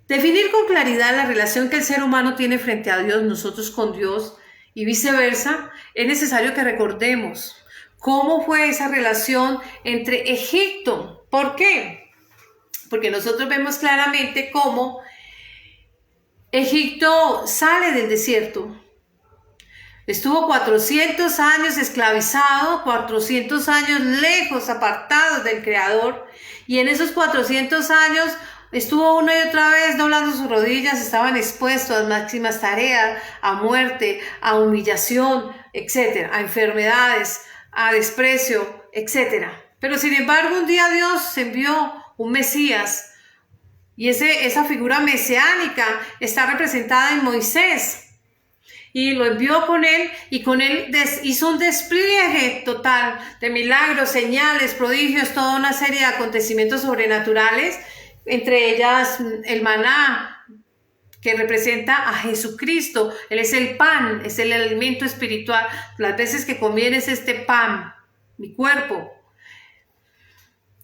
Definir con claridad la relación que el ser humano tiene frente a Dios, nosotros con Dios, y viceversa, es necesario que recordemos cómo fue esa relación entre Egipto. ¿Por qué? Porque nosotros vemos claramente cómo Egipto sale del desierto. Estuvo 400 años esclavizado, 400 años lejos, apartado del Creador, y en esos 400 años estuvo una y otra vez doblando sus rodillas, estaban expuestos a máximas tareas, a muerte, a humillación, etcétera, a enfermedades, a desprecio, etcétera. Pero sin embargo, un día Dios envió un Mesías, y esa figura mesiánica está representada en Moisés, y lo envió con él, y con él hizo un despliegue total de milagros, señales, prodigios, toda una serie de acontecimientos sobrenaturales, entre ellas el maná, que representa a Jesucristo. Él es el pan, es el alimento espiritual. Las veces que conviene es este pan, mi cuerpo.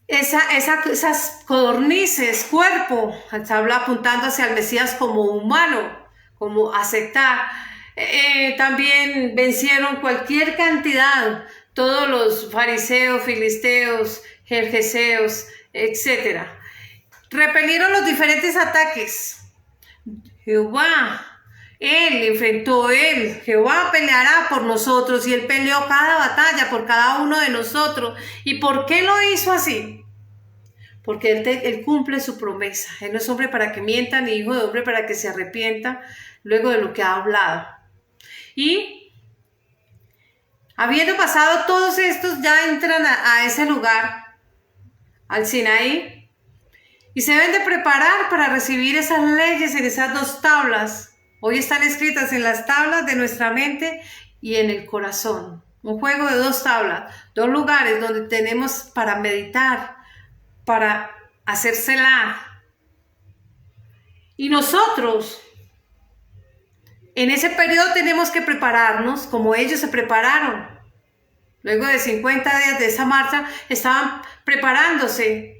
Esas codornices, cuerpo, habla apuntando hacia el Mesías como humano, como aceptar. También vencieron cualquier cantidad, todos los fariseos, filisteos, jerjeseos, etcétera. Repelieron los diferentes ataques. Jehová peleará por nosotros, y Él peleó cada batalla por cada uno de nosotros. ¿Y por qué lo hizo así? Porque Él cumple su promesa. Él no es hombre para que mienta, ni hijo de hombre para que se arrepienta luego de lo que ha hablado. Y habiendo pasado todos estos, ya entran a ese lugar, al Sinaí, y se deben de preparar para recibir esas leyes en esas dos tablas. Hoy están escritas en las tablas de nuestra mente y en el corazón. Un juego de dos tablas, dos lugares donde tenemos para meditar, para hacer selah. Y nosotros, en ese periodo tenemos que prepararnos como ellos se prepararon. Luego de 50 días de esa marcha, estaban preparándose.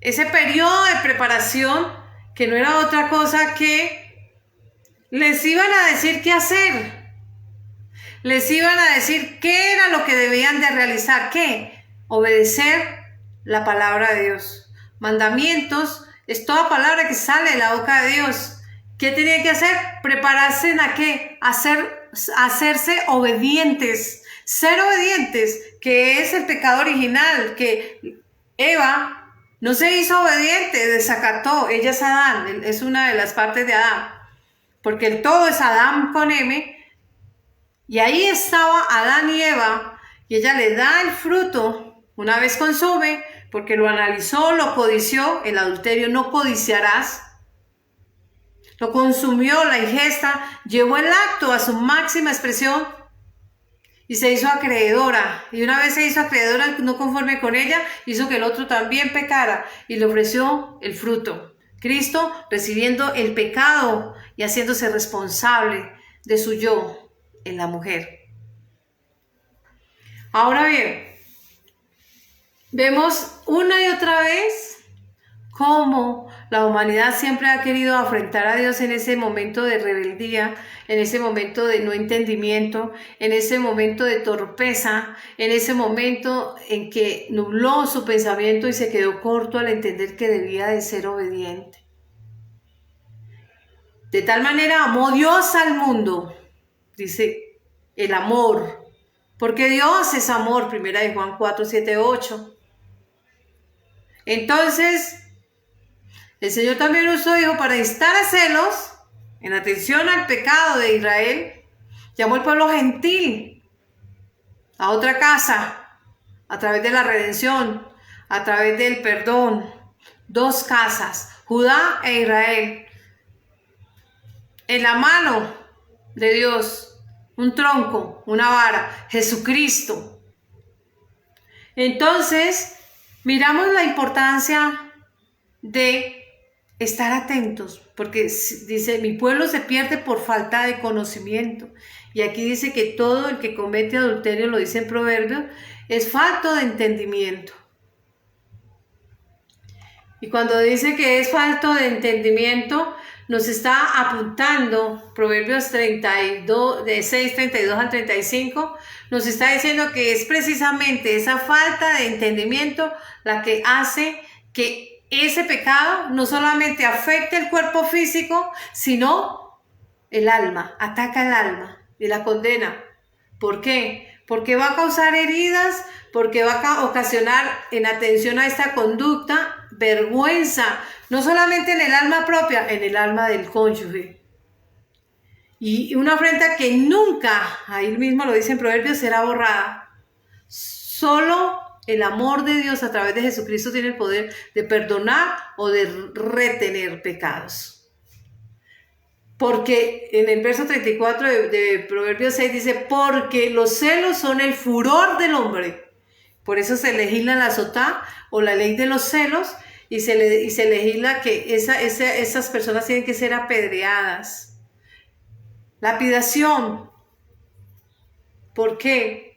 Ese periodo de preparación, que no era otra cosa que les iban a decir qué hacer. Les iban a decir qué era lo que debían de realizar. ¿Qué? Obedecer la palabra de Dios. Mandamientos es toda palabra que sale de la boca de Dios. ¿Qué tenían que hacer? Prepararse ¿a qué? Hacerse obedientes. ser obedientes, que es el pecado original, que Eva no se hizo obediente, desacató, ella es Adán, es una de las partes de Adán, porque el todo es Adán con M, y ahí estaba Adán y Eva, y ella le da el fruto, una vez consume, porque lo analizó, lo codició, el adulterio no codiciarás, lo consumió, la ingesta, llevó el acto a su máxima expresión y se hizo acreedora. Y una vez se hizo acreedora, no conforme con ella, hizo que el otro también pecara y le ofreció el fruto. Cristo recibiendo el pecado y haciéndose responsable de su yo en la mujer. Ahora bien, vemos una y otra vez cómo la humanidad siempre ha querido afrentar a Dios en ese momento de rebeldía, en ese momento de no entendimiento, en ese momento de torpeza, en ese momento en que nubló su pensamiento y se quedó corto al entender que debía de ser obediente. De tal manera amó Dios al mundo, dice el amor, porque Dios es amor, primera de Juan 4, 7, 8. Entonces, el Señor también usó hijo para instar a celos en atención al pecado de Israel. Llamó al pueblo gentil a otra casa a través de la redención, a través del perdón. Dos casas, Judá e Israel. En la mano de Dios, un tronco, una vara, Jesucristo. Entonces, miramos la importancia de estar atentos, porque dice, mi pueblo se pierde por falta de conocimiento. Y aquí dice que todo el que comete adulterio, lo dice en Proverbios, es falto de entendimiento. Y cuando dice que es falto de entendimiento, nos está apuntando, Proverbios 32, de 6, 32 al 35, nos está diciendo que es precisamente esa falta de entendimiento la que hace que ese pecado no solamente afecte el cuerpo físico, sino el alma, ataca el alma y la condena. ¿Por qué? Porque va a causar heridas, porque va a ocasionar en atención a esta conducta vergüenza, no solamente en el alma propia, en el alma del cónyuge. Y una afrenta que nunca, ahí mismo lo dice en Proverbios, será borrada. Solo el amor de Dios a través de Jesucristo tiene el poder de perdonar o de retener pecados. Porque en el verso 34 de Proverbios 6 dice, porque los celos son el furor del hombre. Por eso se legisla la sotá o la ley de los celos y se legisla que esas personas tienen que ser apedreadas. Lapidación. ¿Por qué?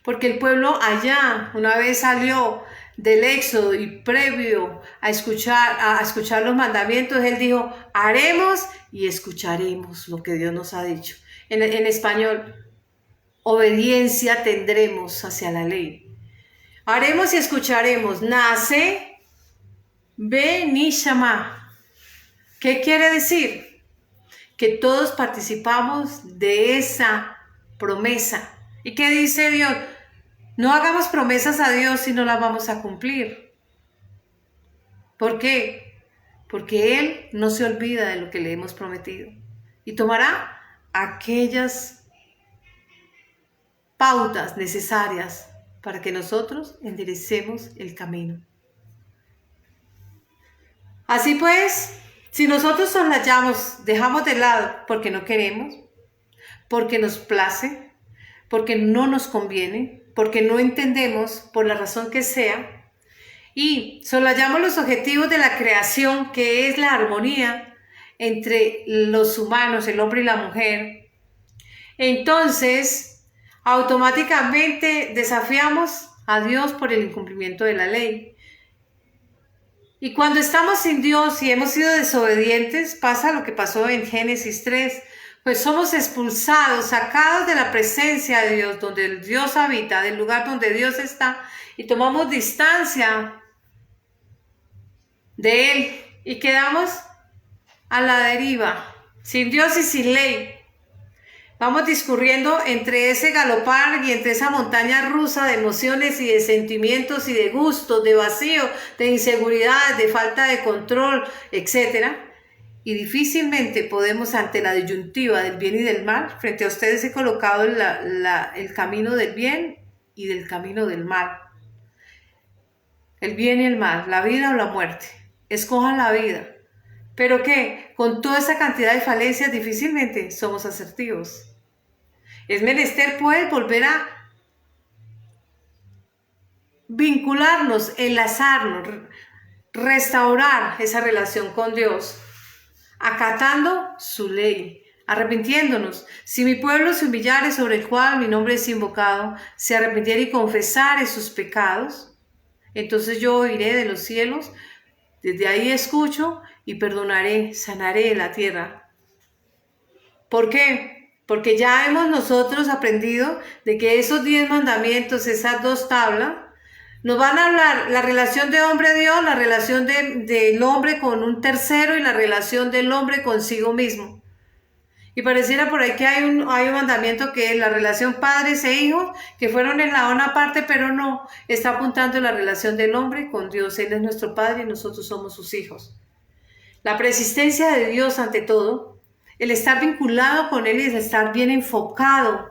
Porque el pueblo allá una vez salió del Éxodo y previo a escuchar los mandamientos, él dijo, haremos y escucharemos lo que Dios nos ha dicho. En español, obediencia tendremos hacia la ley. Haremos y escucharemos. Nace, Beni Shama. ¿Qué quiere decir? Que todos participamos de esa promesa. ¿Y qué dice Dios? No hagamos promesas a Dios si no las vamos a cumplir. ¿Por qué? Porque Él no se olvida de lo que le hemos prometido. Y tomará aquellas pautas necesarias para que nosotros enderecemos el camino. Así pues, si nosotros soslayamos, dejamos de lado porque no queremos, porque nos place, porque no nos conviene, porque no entendemos, por la razón que sea, y soslayamos los objetivos de la creación, que es la armonía entre los humanos, el hombre y la mujer, entonces automáticamente desafiamos a Dios por el incumplimiento de la ley. Y cuando estamos sin Dios y hemos sido desobedientes, pasa lo que pasó en Génesis 3, pues somos expulsados, sacados de la presencia de Dios, donde Dios habita, del lugar donde Dios está, y tomamos distancia de Él y quedamos a la deriva, sin Dios y sin ley. Vamos discurriendo entre ese galopar y entre esa montaña rusa de emociones y de sentimientos y de gustos, de vacío, de inseguridad, de falta de control, etc. Y difícilmente podemos, ante la disyuntiva del bien y del mal, frente a ustedes he colocado el camino del bien y del camino del mal. El bien y el mal, la vida o la muerte. Escojan la vida. ¿Pero qué? Con toda esa cantidad de falencias difícilmente somos asertivos. Es menester, pues, volver a vincularnos, enlazarnos, restaurar esa relación con Dios, acatando su ley, arrepintiéndonos. Si mi pueblo se humillare, sobre el cual mi nombre es invocado, se arrepintiere y confesare sus pecados, entonces yo oiré de los cielos, desde ahí escucho y perdonaré, sanaré la tierra. ¿Por qué? Porque ya hemos nosotros aprendido de que esos 10 mandamientos, esas 2 tablas, nos van a hablar la relación de hombre a Dios, la relación del hombre con un tercero y la relación del hombre consigo mismo. Y pareciera por ahí que hay un mandamiento que es la relación padres e hijos, que fueron en la una parte, pero no, está apuntando la relación del hombre con Dios. Él es nuestro Padre y nosotros somos sus hijos. La persistencia de Dios ante todo, el estar vinculado con Él y el estar bien enfocado,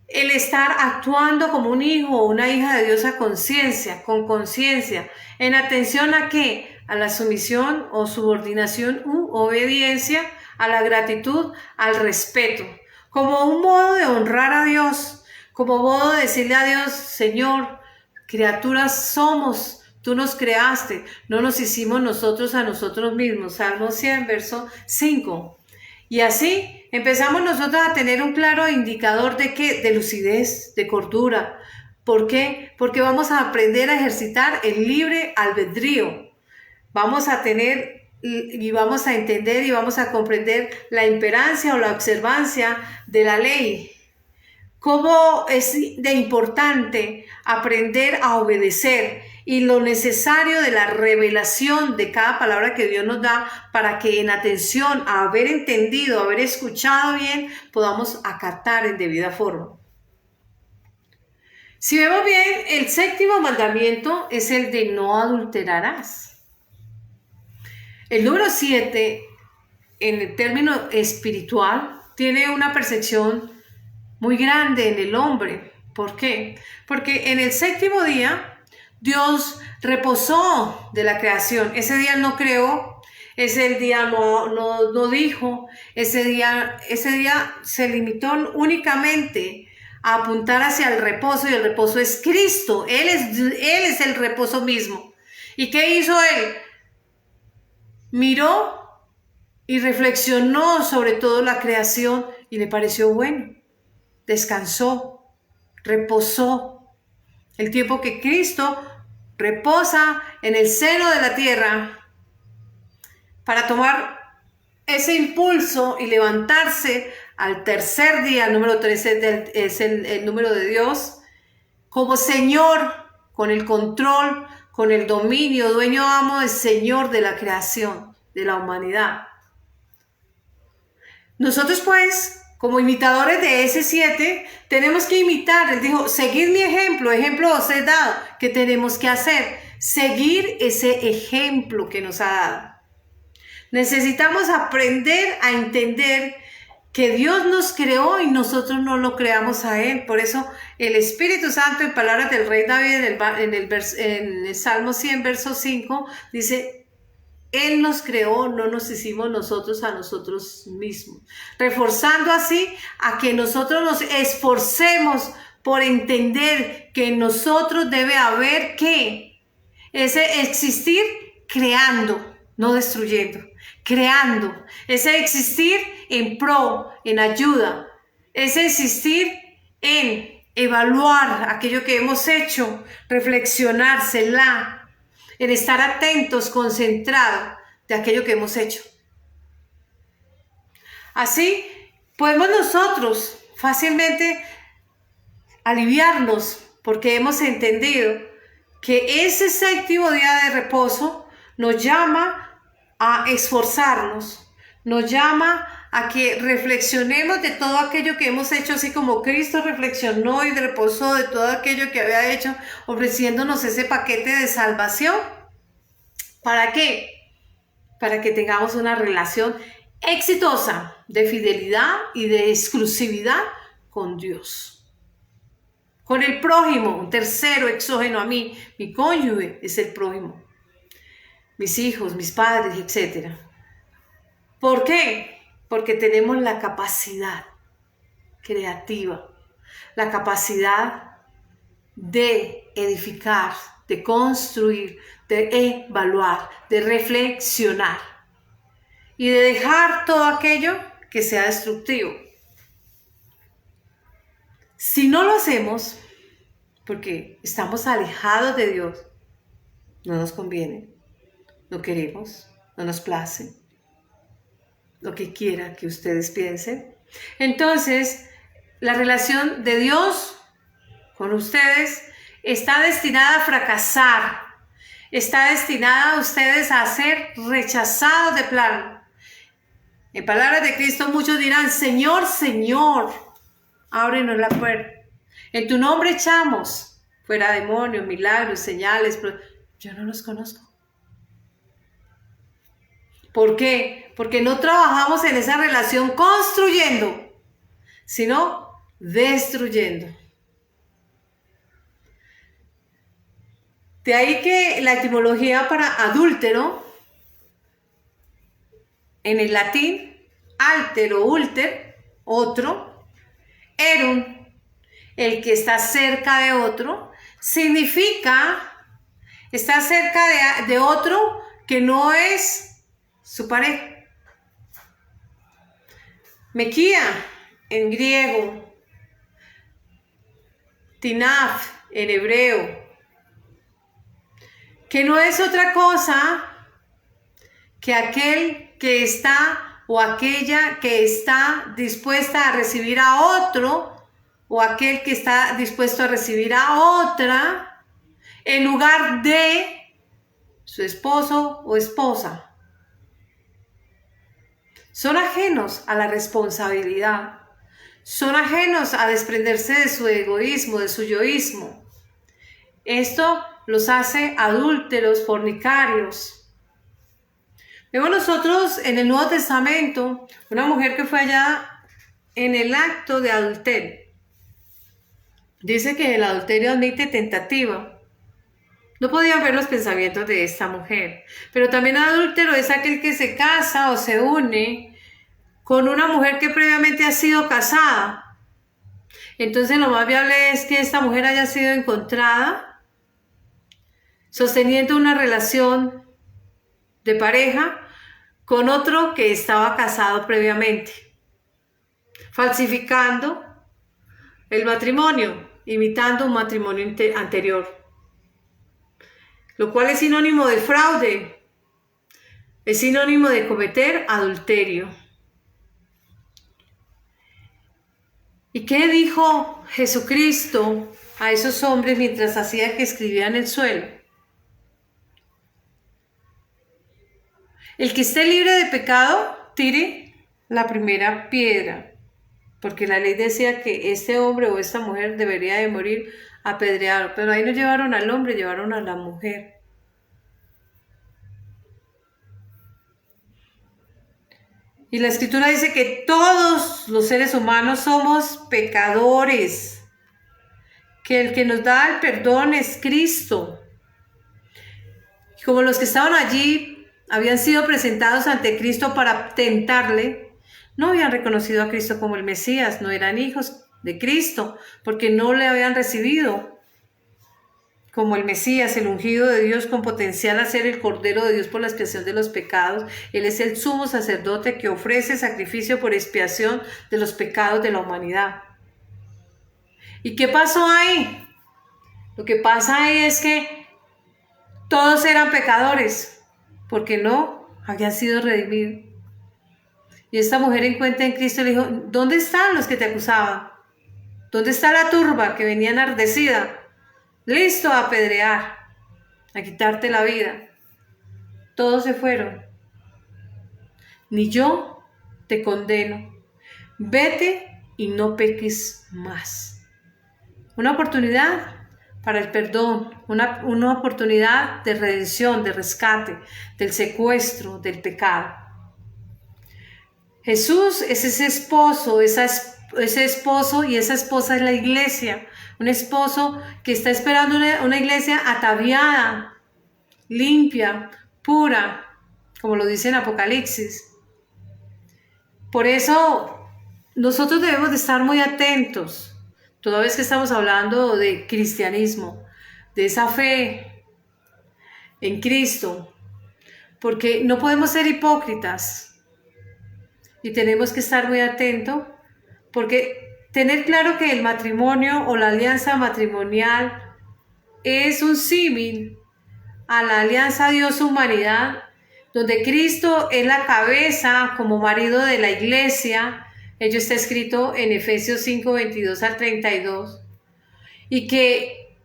el estar actuando como un hijo o una hija de Dios a conciencia, con conciencia, en atención a ¿qué? A la sumisión o subordinación u obediencia, a la gratitud, al respeto, como un modo de honrar a Dios, como modo de decirle a Dios, Señor, criaturas somos, tú nos creaste, no nos hicimos nosotros a nosotros mismos. Salmo 100, verso 5. Y así empezamos nosotros a tener un claro indicador de ¿qué? De lucidez, de cordura. ¿Por qué? Porque vamos a aprender a ejercitar el libre albedrío. Vamos a tener y vamos a entender y vamos a comprender la imperancia o la observancia de la ley. Cómo es de importante aprender a obedecer y lo necesario de la revelación de cada palabra que Dios nos da para que en atención a haber entendido, haber escuchado bien, podamos acatar en debida forma. Si vemos bien, el 7º mandamiento es el de no adulterarás. El número 7, en el término espiritual, tiene una percepción muy grande en el hombre. ¿Por qué? Porque en el 7º día Dios reposó de la creación. Ese día no creó, ese día no dijo, ese día se limitó únicamente a apuntar hacia el reposo, y el reposo es Cristo. Él es el reposo mismo. ¿Y qué hizo Él? Miró y reflexionó sobre toda la creación y le pareció bueno. Descansó, reposó. El tiempo que Cristo reposa en el seno de la tierra para tomar ese impulso y levantarse al tercer día. El número 13 es el número de Dios, como Señor, con el control, con el dominio, dueño, amo, es Señor de la creación, de la humanidad. Nosotros pues, como imitadores de ese 7, tenemos que imitar. Él dijo, seguid mi ejemplo os he dado. ¿Qué tenemos que hacer? Seguir ese ejemplo que nos ha dado. Necesitamos aprender a entender que Dios nos creó y nosotros no lo creamos a Él. Por eso el Espíritu Santo, en palabras del rey David, en el Salmo 100, verso 5, dice, Él nos creó, no nos hicimos nosotros a nosotros mismos. Reforzando así a que nosotros nos esforcemos por entender que en nosotros debe haber ¿qué? Ese existir creando, no destruyendo. Creando. Ese existir en pro, en ayuda. Ese existir en evaluar aquello que hemos hecho, reflexionársela, en estar atentos, concentrados de aquello que hemos hecho. Así podemos nosotros fácilmente aliviarnos porque hemos entendido que ese 7º día de reposo nos llama a esforzarnos, nos llama a que reflexionemos de todo aquello que hemos hecho, así como Cristo reflexionó y reposó de todo aquello que había hecho, ofreciéndonos ese paquete de salvación. ¿Para qué? Para que tengamos una relación exitosa de fidelidad y de exclusividad con Dios. Con el prójimo, un tercero exógeno a mí, mi cónyuge es el prójimo, mis hijos, mis padres, etc. ¿Por qué? Porque tenemos la capacidad creativa, la capacidad de edificar, de construir, de evaluar, de reflexionar y de dejar todo aquello que sea destructivo. Si no lo hacemos, porque estamos alejados de Dios, no nos conviene, no queremos, no nos place, lo que quiera que ustedes piensen. Entonces, la relación de Dios con ustedes está destinada a fracasar, está destinada a ustedes a ser rechazados de plano. En palabras de Cristo, muchos dirán: Señor, Señor, ábrenos la puerta. En tu nombre echamos fuera demonios, milagros, señales, pero yo no los conozco. ¿Por qué? Porque no trabajamos en esa relación construyendo, sino destruyendo. De ahí que la etimología para adúltero, en el latín, altero, ulter, otro, erum, el que está cerca de otro, significa estar cerca de otro que no es su pareja. Mequía, en griego, tinaf, en hebreo, que no es otra cosa que aquel que está o aquella que está dispuesta a recibir a otro o aquel que está dispuesto a recibir a otra en lugar de su esposo o esposa. Son ajenos a la responsabilidad, son ajenos a desprenderse de su egoísmo, de su yoísmo. Esto los hace adúlteros, fornicarios. Vemos nosotros en el Nuevo Testamento una mujer que fue allá en el acto de adulterio. Dice que el adulterio admite tentativa. No podían ver los pensamientos de esta mujer. Pero también adúltero es aquel que se casa o se une con una mujer que previamente ha sido casada. Entonces lo más viable es que esta mujer haya sido encontrada sosteniendo una relación de pareja con otro que estaba casado previamente, falsificando el matrimonio, imitando un matrimonio anterior, lo cual es sinónimo de fraude, es sinónimo de cometer adulterio. ¿Y qué dijo Jesucristo a esos hombres mientras hacía que escribían el suelo? El que esté libre de pecado, tire la primera piedra, porque la ley decía que este hombre o esta mujer debería de morir apedreado, pero ahí no llevaron al hombre, llevaron a la mujer. Y la Escritura dice que todos los seres humanos somos pecadores, que el que nos da el perdón es Cristo. Y como los que estaban allí habían sido presentados ante Cristo para tentarle, no habían reconocido a Cristo como el Mesías, no eran hijos de Cristo, porque no le habían recibido como el Mesías, el ungido de Dios con potencial a ser el Cordero de Dios por la expiación de los pecados. Él es el sumo sacerdote que ofrece sacrificio por expiación de los pecados de la humanidad. ¿Y qué pasó ahí? Lo que pasa ahí es que todos eran pecadores, porque no habían sido redimidos. Y esta mujer encuentra en Cristo y le dijo: ¿dónde están los que te acusaban? ¿Dónde está la turba que venía enardecida, listo a apedrear, a quitarte la vida? Todos se fueron. Ni yo te condeno. Vete y no peques más. Una oportunidad para el perdón, una oportunidad de redención, de rescate, del secuestro, del pecado. Jesús es ese esposo, ese esposo y esa esposa es la iglesia. Un esposo que está esperando una iglesia ataviada, limpia, pura, como lo dice en Apocalipsis. Por eso nosotros debemos de estar muy atentos, toda vez que estamos hablando de cristianismo, de esa fe en Cristo, porque no podemos ser hipócritas y tenemos que estar muy atentos, porque tener claro que el matrimonio o la alianza matrimonial es un símil a la alianza Dios-humanidad, donde Cristo es la cabeza como marido de la iglesia. Ello está escrito en Efesios 5, 22 al 32. Y que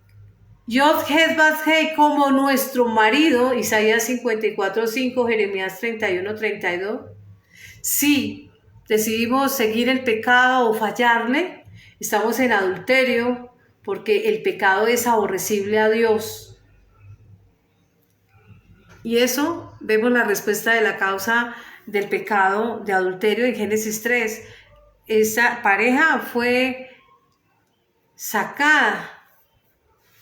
Yod-Heh-Vav-Heh como nuestro marido, Isaías 54, 5, Jeremías 31, 32. Si decidimos seguir el pecado o fallarle, estamos en adulterio, porque el pecado es aborrecible a Dios. Y eso vemos la respuesta de la causa del pecado de adulterio en Génesis 3. Esa pareja fue sacada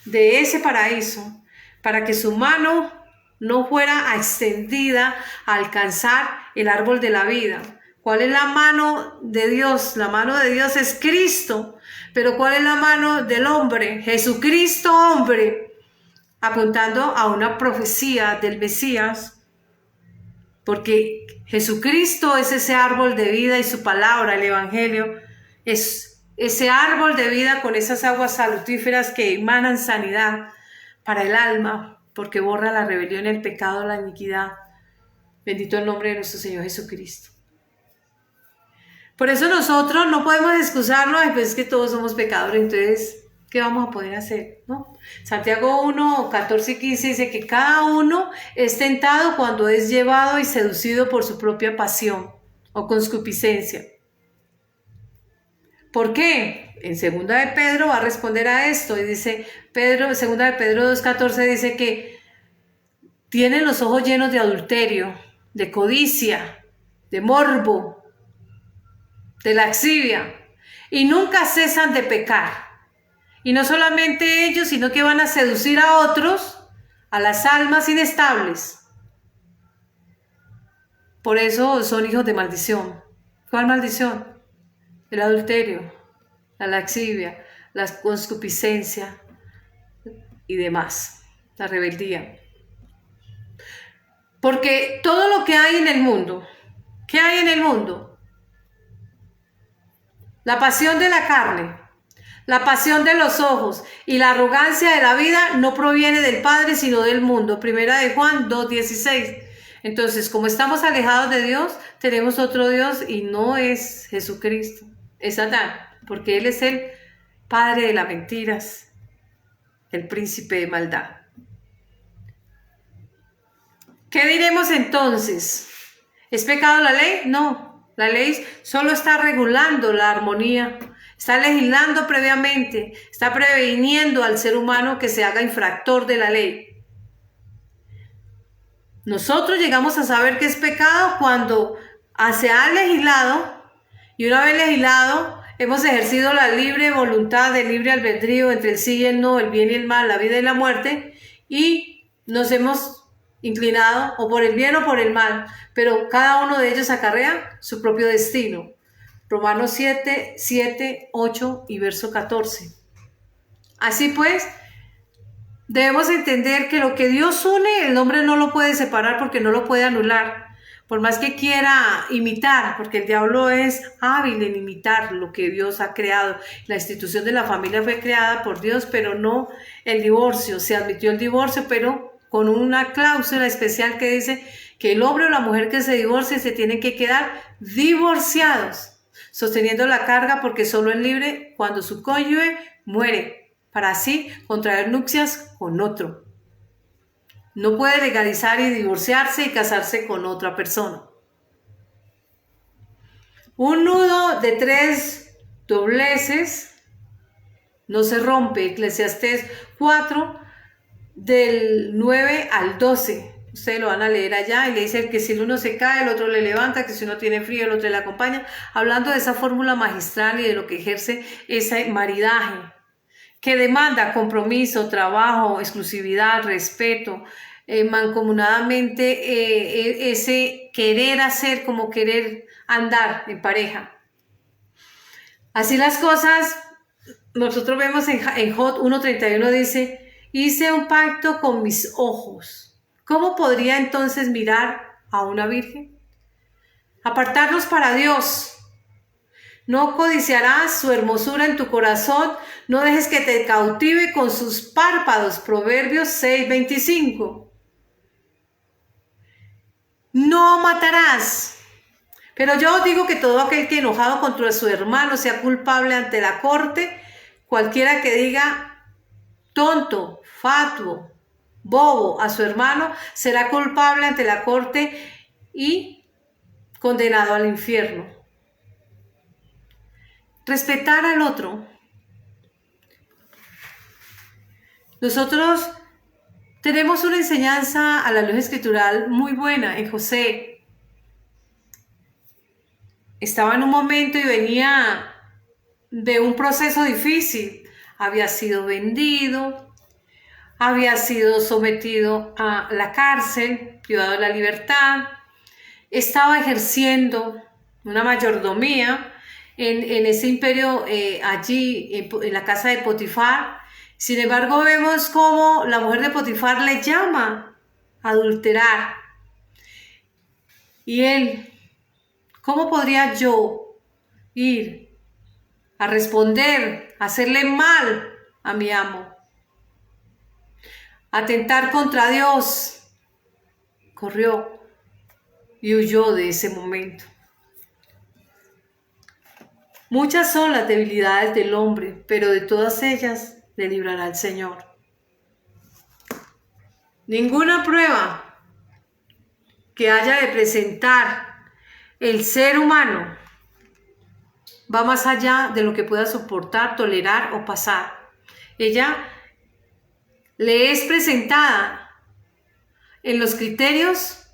de ese paraíso para que su mano no fuera extendida a alcanzar el árbol de la vida. ¿Cuál es la mano de Dios? La mano de Dios es Cristo. Pero ¿cuál es la mano del hombre? Jesucristo hombre, apuntando a una profecía del Mesías, porque Jesucristo es ese árbol de vida y su palabra, el Evangelio, es ese árbol de vida con esas aguas salutíferas que emanan sanidad para el alma, porque borra la rebelión, el pecado, la iniquidad. Bendito el nombre de nuestro Señor Jesucristo. Por eso nosotros no podemos excusarnos, pues es que todos somos pecadores, entonces, ¿qué vamos a poder hacer? ¿No? Santiago 1, 14 y 15 dice que cada uno es tentado cuando es llevado y seducido por su propia pasión o concupiscencia. ¿Por qué? En 2 de Pedro va a responder a esto y dice, 2 de Pedro 2:14 dice que tienen los ojos llenos de adulterio, de codicia, de morbo, de lascivia, y nunca cesan de pecar. Y no solamente ellos, sino que van a seducir a otros, a las almas inestables. Por eso son hijos de maldición. ¿Cuál maldición? El adulterio, la lascivia, la concupiscencia y demás, la rebeldía. Porque todo lo que hay en el mundo, ¿qué hay en el mundo? La pasión de la carne, la pasión de los ojos y la arrogancia de la vida no proviene del Padre, sino del mundo. 1 de Juan 2:16. Entonces, como estamos alejados de Dios, tenemos otro Dios y no es Jesucristo, es Satán, porque Él es el padre de las mentiras, el príncipe de maldad. ¿Qué diremos entonces? ¿Es pecado la ley? No. La ley solo está regulando la armonía, está legislando previamente, está previniendo al ser humano que se haga infractor de la ley. Nosotros llegamos a saber que es pecado cuando se ha legislado, y una vez legislado hemos ejercido la libre voluntad, el libre albedrío entre el sí y el no, el bien y el mal, la vida y la muerte, y nos hemos inclinado o por el bien o por el mal, pero cada uno de ellos acarrea su propio destino. Romanos 7, 8 y verso 14. Así pues, debemos entender que lo que Dios une, el hombre no lo puede separar porque no lo puede anular, por más que quiera imitar, porque el diablo es hábil en imitar lo que Dios ha creado. La institución de la familia fue creada por Dios, pero no el divorcio. Se admitió el divorcio, pero con una cláusula especial que dice que el hombre o la mujer que se divorcie se tienen que quedar divorciados, sosteniendo la carga, porque solo es libre cuando su cónyuge muere, para así contraer nupcias con otro. No puede legalizar y divorciarse y casarse con otra persona. Un nudo de 3 dobleces no se rompe. Eclesiastés 4, del 9 al 12. Ustedes lo van a leer allá y le dicen que si el uno se cae, el otro le levanta, que si uno tiene frío, el otro le acompaña. Hablando de esa fórmula magistral y de lo que ejerce ese maridaje, que demanda compromiso, trabajo, exclusividad, respeto, mancomunadamente ese querer hacer como querer andar en pareja. Así las cosas, nosotros vemos en Job 1:31 dice, hice un pacto con mis ojos. ¿Cómo podría entonces mirar a una virgen? Apartarnos para Dios. No codiciarás su hermosura en tu corazón, no dejes que te cautive con sus párpados. Proverbios 6:25. No matarás. Pero yo os digo que todo aquel que enojado contra su hermano sea culpable ante la corte, cualquiera que diga tonto, fatuo, bobo a su hermano, será culpable ante la corte y condenado al infierno. Respetar al otro. Nosotros tenemos una enseñanza a la luz escritural muy buena en José. Estaba en un momento y venía de un proceso difícil. Había sido vendido, había sido sometido a la cárcel, privado de la libertad, estaba ejerciendo una mayordomía en ese imperio allí en la casa de Potifar. Sin embargo, vemos cómo la mujer de Potifar le llama a adulterar. Y él, ¿cómo podría yo ir a responder, a hacerle mal a mi amo? Atentar contra Dios. Corrió y huyó de ese momento. Muchas son las debilidades del hombre, pero de todas ellas le librará el Señor. Ninguna prueba que haya de presentar el ser humano va más allá de lo que pueda soportar, tolerar o pasar. Ella le es presentada en los criterios,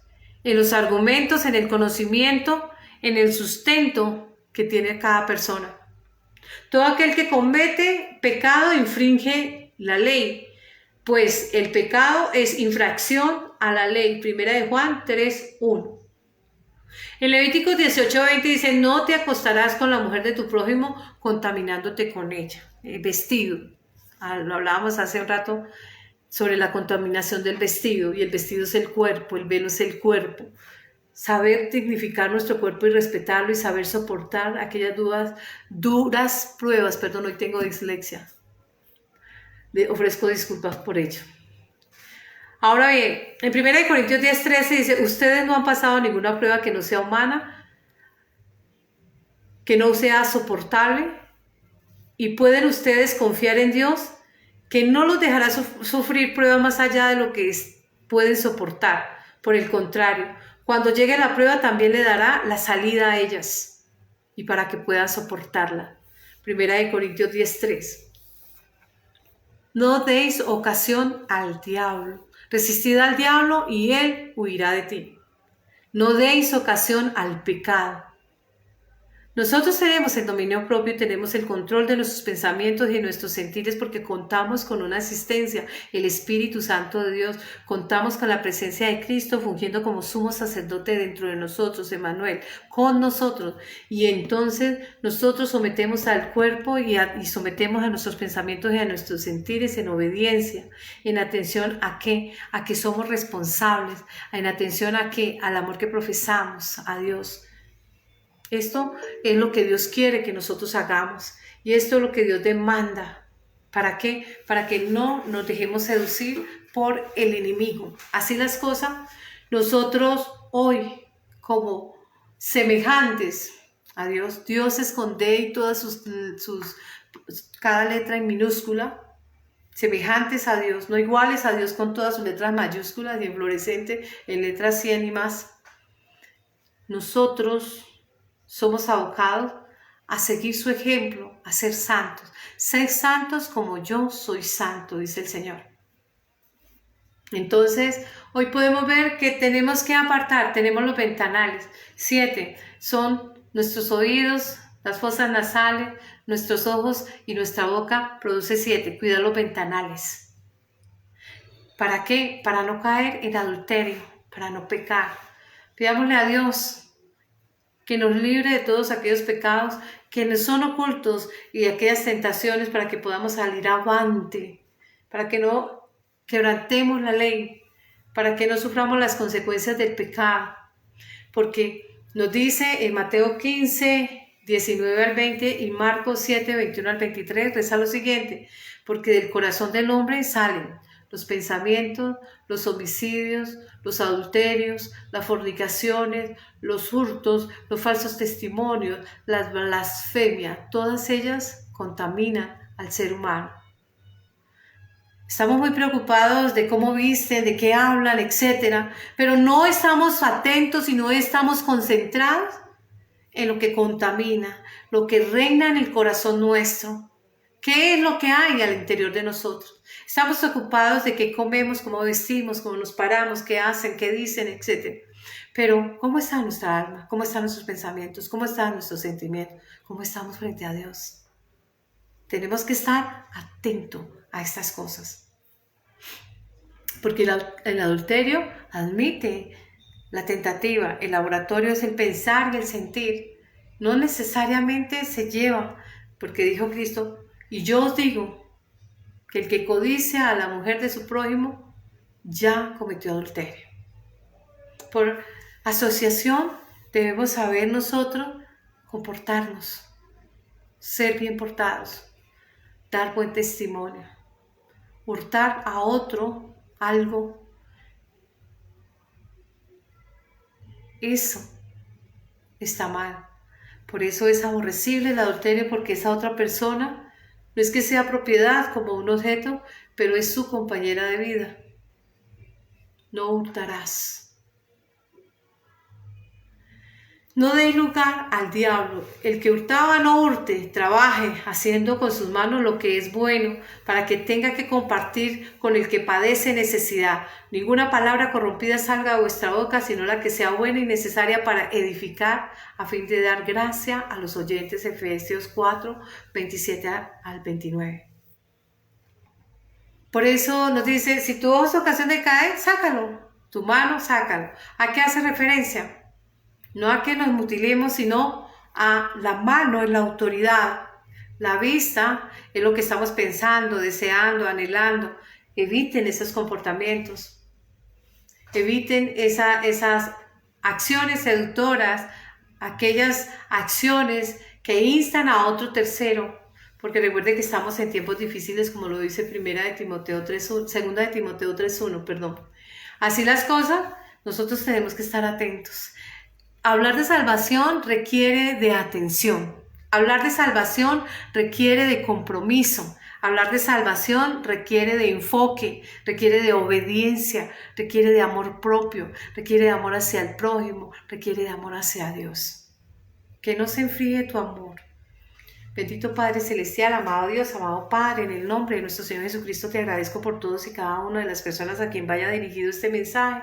en los argumentos, en el conocimiento, en el sustento que tiene cada persona. Todo aquel que comete pecado infringe la ley, pues el pecado es infracción a la ley. Primera de Juan 3:1. En Levíticos 18:20 dice, no te acostarás con la mujer de tu prójimo contaminándote con ella. Vestido. Lo hablábamos hace un rato sobre la contaminación del vestido, y el vestido es el cuerpo, el velo es el cuerpo. Saber dignificar nuestro cuerpo y respetarlo y saber soportar aquellas duras pruebas. Perdón, hoy tengo dislexia. Ofrezco disculpas por ello. Ahora bien, en 1 Corintios 10:13 dice, ustedes no han pasado ninguna prueba que no sea humana, que no sea soportable, y pueden ustedes confiar en Dios, que no los dejará sufrir pruebas más allá de lo que pueden soportar. Por el contrario, cuando llegue la prueba también le dará la salida a ellas y para que puedan soportarla. 1 Corintios 10:3. No deis ocasión al diablo. Resistid al diablo y él huirá de ti. No deis ocasión al pecado. Nosotros tenemos el dominio propio y tenemos el control de nuestros pensamientos y de nuestros sentires porque contamos con una asistencia, el Espíritu Santo de Dios. Contamos con la presencia de Cristo fungiendo como sumo sacerdote dentro de nosotros, Emmanuel, con nosotros. Y entonces nosotros sometemos al cuerpo y sometemos a nuestros pensamientos y a nuestros sentires en obediencia, en atención a qué, a que somos responsables, en atención a qué, al amor que profesamos a Dios. Esto es lo que Dios quiere que nosotros hagamos y esto es lo que Dios demanda. ¿Para qué? Para que no nos dejemos seducir por el enemigo. Así las cosas, nosotros hoy como semejantes a Dios, Dios esconde y todas cada letra en minúscula, semejantes a Dios, no iguales a Dios con todas sus letras mayúsculas y en fluorescente en letras 100 y más. Nosotros somos abocados a seguir su ejemplo, a ser santos. Sed santos como yo soy santo, dice el Señor. Entonces, hoy podemos ver que tenemos que apartar, tenemos los ventanales. 7 son nuestros oídos, las fosas nasales, nuestros ojos y nuestra boca produce 7. Cuida los ventanales. ¿Para qué? Para no caer en adulterio, para no pecar. Pidámosle a Dios que nos libre de todos aquellos pecados que nos son ocultos y de aquellas tentaciones para que podamos salir avante, para que no quebrantemos la ley, para que no suframos las consecuencias del pecado. Porque nos dice en Mateo 15, 19 al 20 y Marcos 7, 21 al 23, reza lo siguiente: porque del corazón del hombre salen los pensamientos, los homicidios, los adulterios, las fornicaciones, los hurtos, los falsos testimonios, las blasfemias. Todas ellas contaminan al ser humano. Estamos muy preocupados de cómo visten, de qué hablan, etc. Pero no estamos atentos y no estamos concentrados en lo que contamina, lo que reina en el corazón nuestro. ¿Qué es lo que hay al interior de nosotros? Estamos ocupados de qué comemos, cómo vestimos, cómo nos paramos, qué hacen, qué dicen, etc. Pero, ¿cómo está nuestra alma? ¿Cómo están nuestros pensamientos? ¿Cómo están nuestros sentimientos? ¿Cómo estamos frente a Dios? Tenemos que estar atentos a estas cosas. Porque el adulterio admite la tentativa, el laboratorio es el pensar y el sentir. No necesariamente se lleva, porque dijo Cristo: y yo os digo que el que codicia a la mujer de su prójimo ya cometió adulterio. Por asociación debemos saber nosotros comportarnos, ser bien portados, dar buen testimonio, hurtar a otro algo. Eso está mal. Por eso es aborrecible el adulterio, porque esa otra persona no es que sea propiedad como un objeto, pero es su compañera de vida. No hurtarás. No deis lugar al diablo. El que hurtaba no hurte, trabaje haciendo con sus manos lo que es bueno, para que tenga que compartir con el que padece necesidad. Ninguna palabra corrompida salga de vuestra boca, sino la que sea buena y necesaria para edificar, a fin de dar gracia a los oyentes. Efesios 4, 27 al 29. Por eso nos dice: si tu ojo es ocasión de caer, sácalo. Tu mano, sácalo. ¿A qué hace referencia? No a que nos mutilemos, sino a la mano, en la autoridad. La vista es lo que estamos pensando, deseando, anhelando. Eviten esos comportamientos. Eviten esas acciones seductoras, aquellas acciones que instan a otro tercero. Porque recuerde que estamos en tiempos difíciles, como lo dice 2 de Timoteo 3:1, perdón. Así las cosas, nosotros tenemos que estar atentos. Hablar de salvación requiere de atención. Hablar de salvación requiere de compromiso. Hablar de salvación requiere de enfoque, requiere de obediencia, requiere de amor propio, requiere de amor hacia el prójimo, requiere de amor hacia Dios. Que no se enfríe tu amor. Bendito Padre Celestial, amado Dios, amado Padre, en el nombre de nuestro Señor Jesucristo te agradezco por todos y cada una de las personas a quien vaya dirigido este mensaje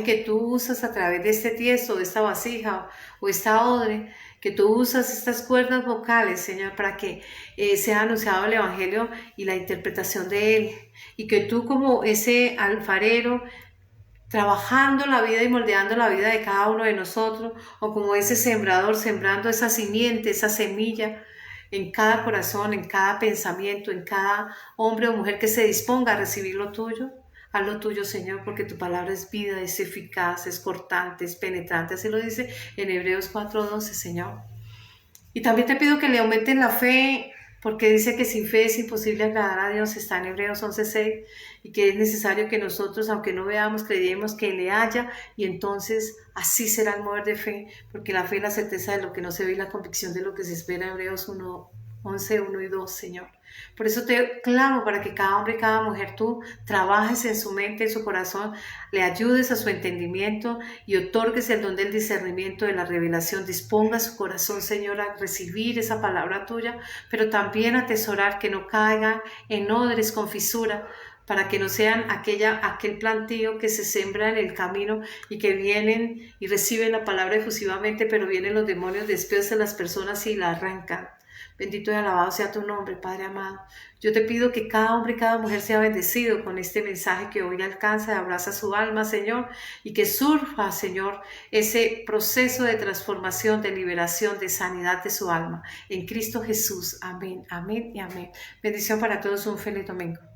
que tú usas a través de este tiesto, de esta vasija o esta odre, que tú usas estas cuerdas vocales, Señor, para que sea anunciado el Evangelio y la interpretación de él, y que tú, como ese alfarero, trabajando la vida y moldeando la vida de cada uno de nosotros, o como ese sembrador sembrando esa simiente, esa semilla en cada corazón, en cada pensamiento, en cada hombre o mujer que se disponga a recibir lo tuyo. Haz lo tuyo, Señor, porque tu palabra es vida, es eficaz, es cortante, es penetrante. Así lo dice en Hebreos 4:12, Señor. Y también te pido que le aumenten la fe, porque dice que sin fe es imposible agradar a Dios. Está en Hebreos 11:6, y que es necesario que nosotros, aunque no veamos, creemos que le haya, y entonces así será el mover de fe, porque la fe es la certeza de lo que no se ve y la convicción de lo que se espera. Hebreos 1, 11, 1 y 2, Señor. Por eso te clamo para que cada hombre y cada mujer tú trabajes en su mente, en su corazón, le ayudes a su entendimiento y otorgues el don del discernimiento, de la revelación. Disponga su corazón, Señor, a recibir esa palabra tuya, pero también a atesorar que no caigan en odres con fisura, para que no sean aquel plantío que se sembra en el camino y que vienen y reciben la palabra efusivamente, pero vienen los demonios después de las personas y la arrancan. Bendito y alabado sea tu nombre, Padre amado. Yo te pido que cada hombre y cada mujer sea bendecido con este mensaje que hoy alcanza y abraza su alma, Señor, y que surja, Señor, ese proceso de transformación, de liberación, de sanidad de su alma. En Cristo Jesús. Amén, amén y amén. Bendición para todos. Un feliz domingo.